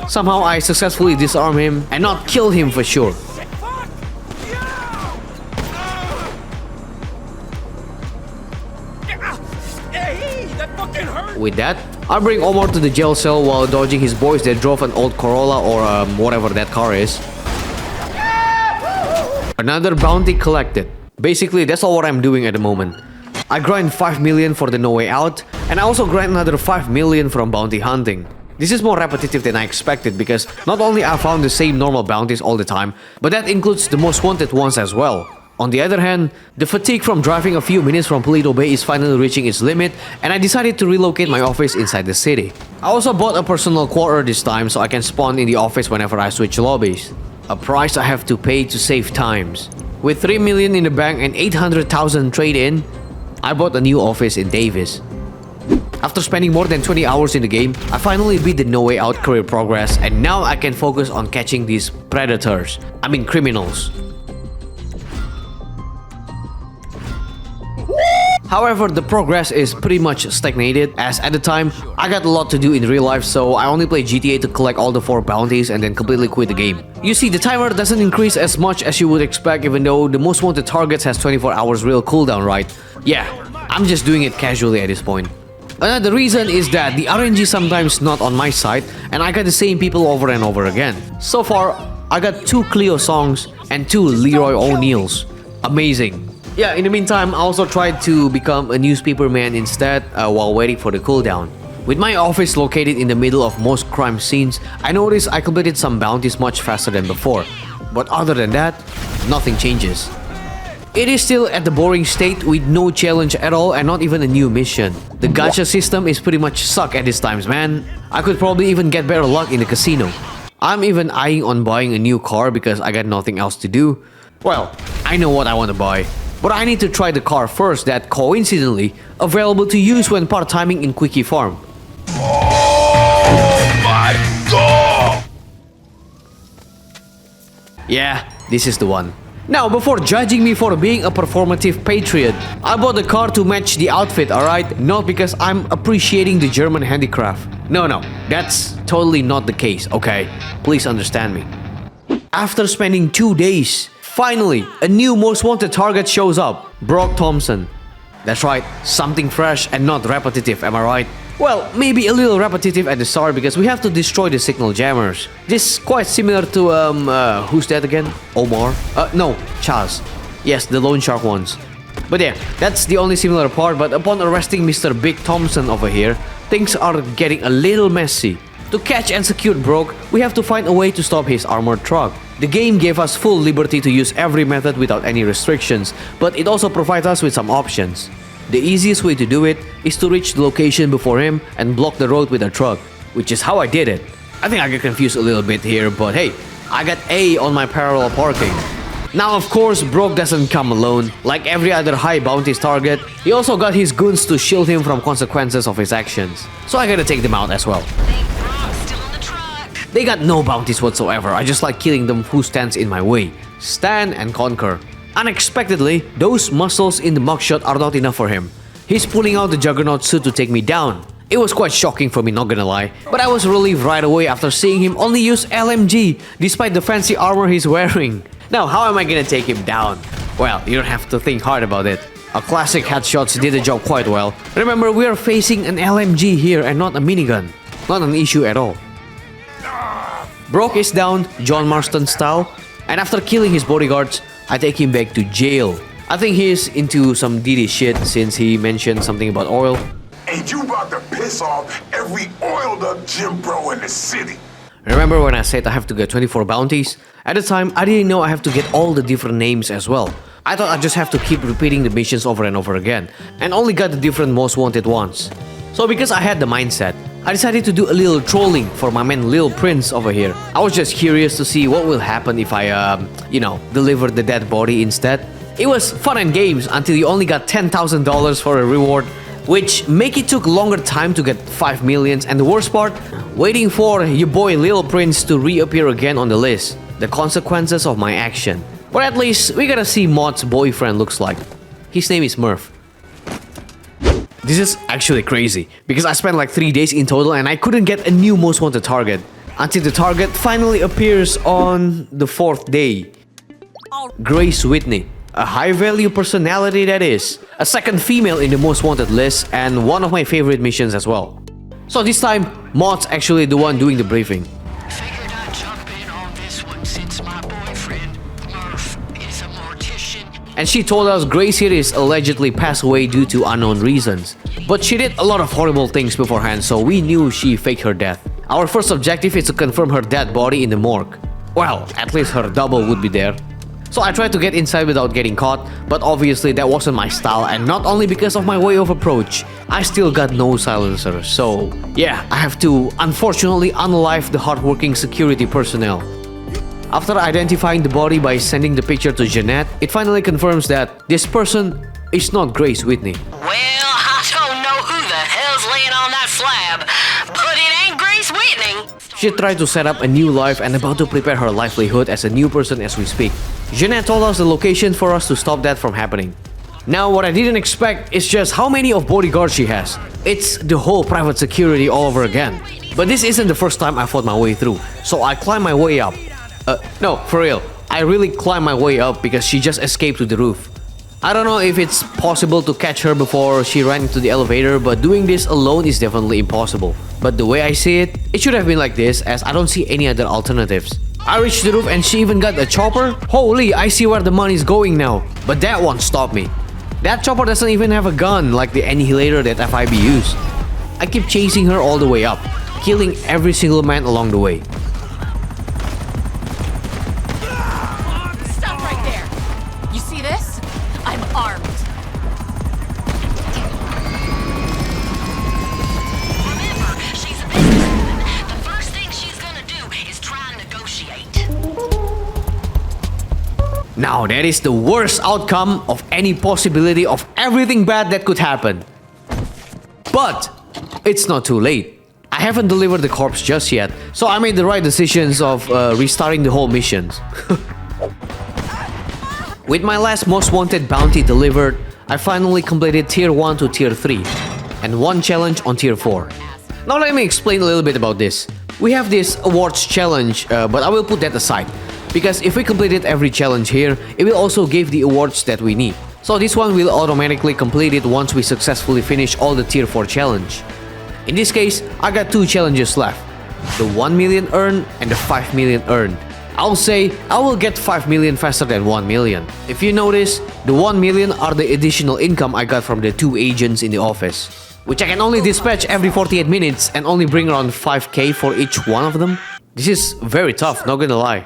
somehow I successfully disarm him and not kill him for sure. With that, I bring Omar to the jail cell while dodging his boys that drove an old Corolla or whatever that car is. Another bounty collected. Basically, that's all what I'm doing at the moment. I grind 5 million for the No Way Out, and I also grind another 5 million from bounty hunting. This is more repetitive than I expected because not only I found the same normal bounties all the time, but that includes the most wanted ones as well. On the other hand, the fatigue from driving a few minutes from Paleto Bay is finally reaching its limit, and I decided to relocate my office inside the city. I also bought a personal quarter this time so I can spawn in the office whenever I switch lobbies. A price I have to pay to save times. With 3 million in the bank and 800,000 trade-in, I bought a new office in Davis. After spending more than 20 hours in the game, I finally beat the No Way Out career progress and now I can focus on catching these predators. I mean criminals. However, the progress is pretty much stagnated as at the time, I got a lot to do in real life, so I only play GTA to collect all the 4 bounties and then completely quit the game. You see, the timer doesn't increase as much as you would expect even though the most wanted targets has 24 hours real cooldown, right? Yeah, I'm just doing it casually at this point. Another reason is that the RNG sometimes not on my side and I got the same people over and over again. So far, I got 2 Cleo songs and 2 Leroy O'Neills. Amazing. Yeah, in the meantime, I also tried to become a newspaper man instead while waiting for the cooldown. With my office located in the middle of most crime scenes, I noticed I completed some bounties much faster than before. But other than that, nothing changes. It is still at the boring state with no challenge at all and not even a new mission. The gacha system is pretty much suck at these times, man. I could probably even get better luck in the casino. I'm even eyeing on buying a new car because I got nothing else to do. Well, I know what I want to buy. But I need to try the car first that coincidentally available to use when part-timing in Quickie Farm. Oh my god! Yeah, this is the one. Now, before judging me for being a performative patriot, I bought the car to match the outfit, alright? Not because I'm appreciating the German handicraft. No, that's totally not the case, okay? Please understand me. After spending 2 days, finally, a new most wanted target shows up. Brock Thompson. That's right, something fresh and not repetitive, am I right? Well, maybe a little repetitive at the start because we have to destroy the signal jammers. This is quite similar to, who's that again? Omar? No, Chaz. Yes, the loan shark ones. But yeah, that's the only similar part, but upon arresting Mr. Big Thompson over here, things are getting a little messy. To catch and secure Brock, we have to find a way to stop his armored truck. The game gave us full liberty to use every method without any restrictions, but it also provides us with some options. The easiest way to do it is to reach the location before him and block the road with a truck, which is how I did it. I think I get confused a little bit here, but hey, I got A on my parallel parking. Now of course, Brock doesn't come alone. Like every other high bounties target, he also got his goons to shield him from consequences of his actions. So I gotta take them out as well. They got no bounties whatsoever, I just like killing them who stands in my way. Stand and conquer. Unexpectedly, those muscles in the mugshot are not enough for him. He's pulling out the Juggernaut suit to take me down. It was quite shocking for me, not gonna lie, but I was relieved right away after seeing him only use LMG despite the fancy armor he's wearing. Now, how am I gonna take him down? Well, you don't have to think hard about it. A classic headshots did the job quite well. Remember, we are facing an LMG here and not a minigun. Not an issue at all. Brock is down, John Marston style, and after killing his bodyguards, I take him back to jail. I think he's into some DD shit since he mentioned something about oil. And you about to piss off every oiled up gym bro in the city. Remember when I said I have to get 24 bounties? At the time, I didn't know I have to get all the different names as well. I thought I just have to keep repeating the missions over and over again, and only got the different most wanted ones. So because I had the mindset, I decided to do a little trolling for my man Lil Prince over here. I was just curious to see what will happen if I, deliver the dead body instead. It was fun and games until you only got $10,000 for a reward, which make it took longer time to get 5 million, and the worst part, waiting for your boy Lil Prince to reappear again on the list. The consequences of my action. But at least we gotta see Maud's boyfriend looks like. His name is Murph. This is actually crazy, because I spent like 3 days in total and I couldn't get a new most wanted target. Until the target finally appears on the 4th day. Grace Whitney. A high value personality that is. A second female in the most wanted list and one of my favorite missions as well. So this time, Maud's actually the one doing the briefing. Figured I'd jump in on this one since my boyfriend, Murph, is a mortician. And she told us Grace here is allegedly passed away due to unknown reasons. But she did a lot of horrible things beforehand, so we knew she faked her death. Our first objective is to confirm her dead body in the morgue. Well, at least her double would be there. So I tried to get inside without getting caught, but obviously that wasn't my style, and not only because of my way of approach, I still got no silencer, so yeah, I have to unfortunately unalive the hardworking security personnel. After identifying the body by sending the picture to Jeanette, it finally confirms that this person is not Grace Whitney. Well, I don't know who the hell's laying on that slab, but it ain't Grace Whitney. She tried to set up a new life and about to prepare her livelihood as a new person as we speak. Jeanette told us the location for us to stop that from happening. Now, what I didn't expect is just how many of bodyguards she has. It's the whole private security all over again. But this isn't the first time I fought my way through, so I climbed my way up. No, for real. I really climbed my way up because she just escaped to the roof. I don't know if it's possible to catch her before she ran into the elevator, but doing this alone is definitely impossible. But the way I see it, it should have been like this, as I don't see any other alternatives. I reached the roof and she even got a chopper? Holy, I see where the money's going now. But that won't stop me. That chopper doesn't even have a gun like the annihilator that FIB used. I keep chasing her all the way up, killing every single man along the way. Stop right there. You see this? I'm armed. Remember, she's a businesswoman. The first thing she's gonna do is try and negotiate. Now that is the worst outcome of any possibility of everything bad that could happen. But it's not too late. I haven't delivered the corpse just yet, so I made the right decisions of restarting the whole missions. With my last most wanted bounty delivered, I finally completed tier 1 to tier 3 and one challenge on tier 4. Now let me explain a little bit about this. We have this awards challenge, but I will put that aside, because if we completed every challenge here, it will also give the awards that we need. So this one will automatically complete it once we successfully finish all the tier 4 challenge. In this case, I got 2 challenges left, the 1 million earned and the 5 million earned. I'll say I will get 5 million faster than 1 million. If you notice, the 1 million are the additional income I got from the 2 agents in the office, which I can only dispatch every 48 minutes and only bring around 5k for each one of them. This is very tough, not gonna lie.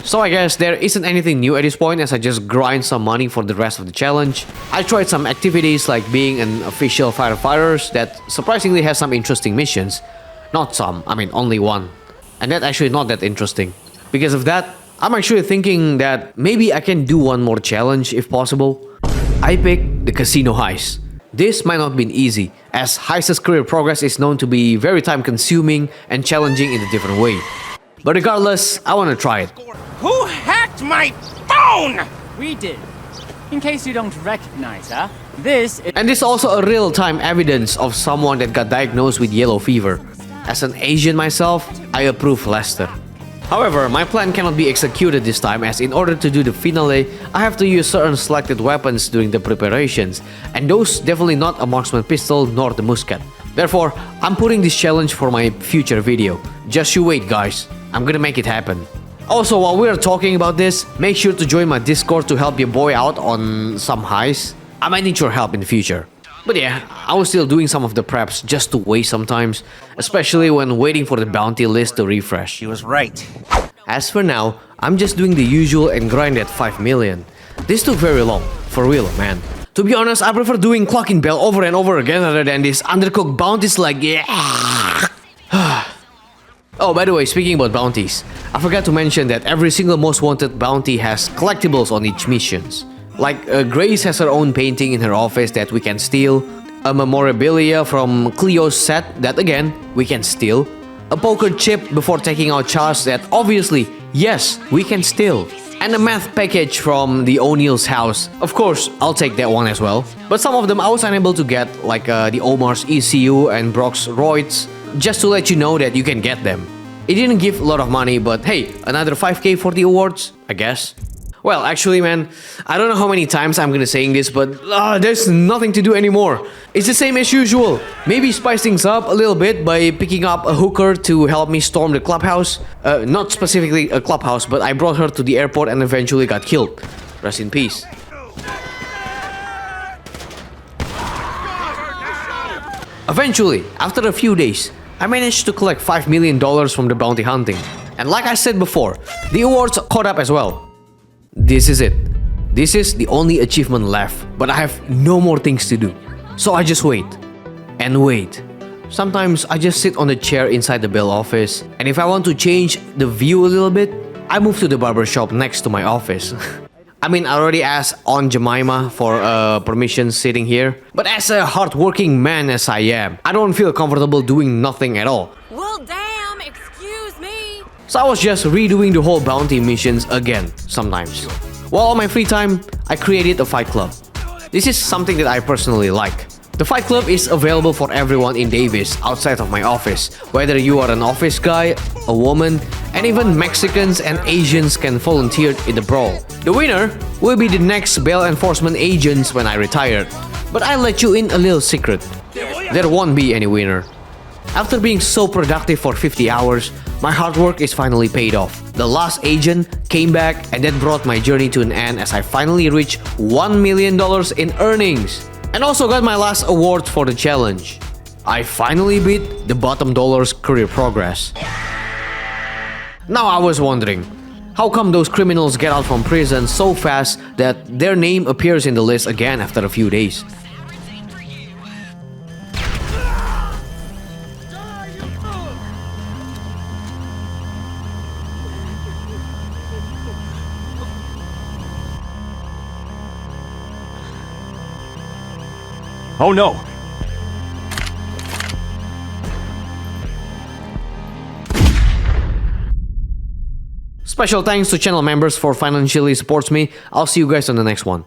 So I guess there isn't anything new at this point, as I just grind some money for the rest of the challenge. I tried some activities like being an official firefighter that surprisingly has some interesting missions. Not some, I mean only one. And that's actually not that interesting. Because of that, I'm actually thinking that maybe I can do one more challenge if possible. I picked the casino heist. This might not be easy, as heist's career progress is known to be very time consuming and challenging in a different way. But regardless, I want to try it. Who hacked my phone? We did. In case you don't recognize, huh? This is... And this is also a real-time evidence of someone that got diagnosed with yellow fever. As an Asian myself, I approve Lester. However, my plan cannot be executed this time, as in order to do the finale, I have to use certain selected weapons during the preparations, and those definitely not a marksman pistol nor the musket. Therefore, I'm putting this challenge for my future video. Just you wait, guys. I'm gonna make it happen. Also, while we are talking about this, make sure to join my Discord to help your boy out on some heists. I might need your help in the future. But yeah, I was still doing some of the preps just to wait sometimes, especially when waiting for the bounty list to refresh. He was right. As for now, I'm just doing the usual and grind at 5 million. This took very long, for real, man. To be honest, I prefer doing clocking bell over and over again rather than these undercooked bounties like yeah. Oh, by the way, speaking about bounties, I forgot to mention that every single most wanted bounty has collectibles on each missions. Like, Grace has her own painting in her office that we can steal, a memorabilia from Cleo's set that again, we can steal, a poker chip before taking out Charles that obviously, yes, we can steal, and a math package from the O'Neill's house. Of course, I'll take that one as well. But some of them I was unable to get, like the Omar's ECU and Brock's Roids, just to let you know that you can get them. It didn't give a lot of money, but hey, another 5k for the awards, I guess. Well, actually, man, I don't know how many times I'm gonna saying this, but there's nothing to do anymore. It's the same as usual. Maybe spice things up a little bit by picking up a hooker to help me storm the clubhouse. Not specifically a clubhouse, but I brought her to the airport and eventually got killed. Rest in peace. Eventually, after a few days, I managed to collect $5 million from the bounty hunting. And like I said before, the awards caught up as well. This is it. This is the only achievement left, but I have no more things to do. So I just wait. And wait. Sometimes I just sit on the chair inside the Bell office, and if I want to change the view a little bit, I move to the barber shop next to my office. I mean, I already asked Aunt Jemima for permission sitting here, but as a hardworking man as I am, I don't feel comfortable doing nothing at all. Well, damn, excuse me. So I was just redoing the whole bounty missions again, sometimes. While on my free time, I created a fight club. This is something that I personally like. The fight club is available for everyone in Davis outside of my office. Whether you are an office guy, a woman, and even Mexicans and Asians can volunteer in the brawl. The winner will be the next bail enforcement agents when I retire. But I'll let you in a little secret. There won't be any winner. After being so productive for 50 hours, my hard work is finally paid off. The last agent came back, and that brought my journey to an end as I finally reached $1 million in earnings. And also got my last award for the challenge. I finally beat the bottom dollar's career progress. Now I was wondering, how come those criminals get out from prison so fast that their name appears in the list again after a few days? Oh no! Special thanks to channel members for financially supporting me. I'll see you guys on the next one.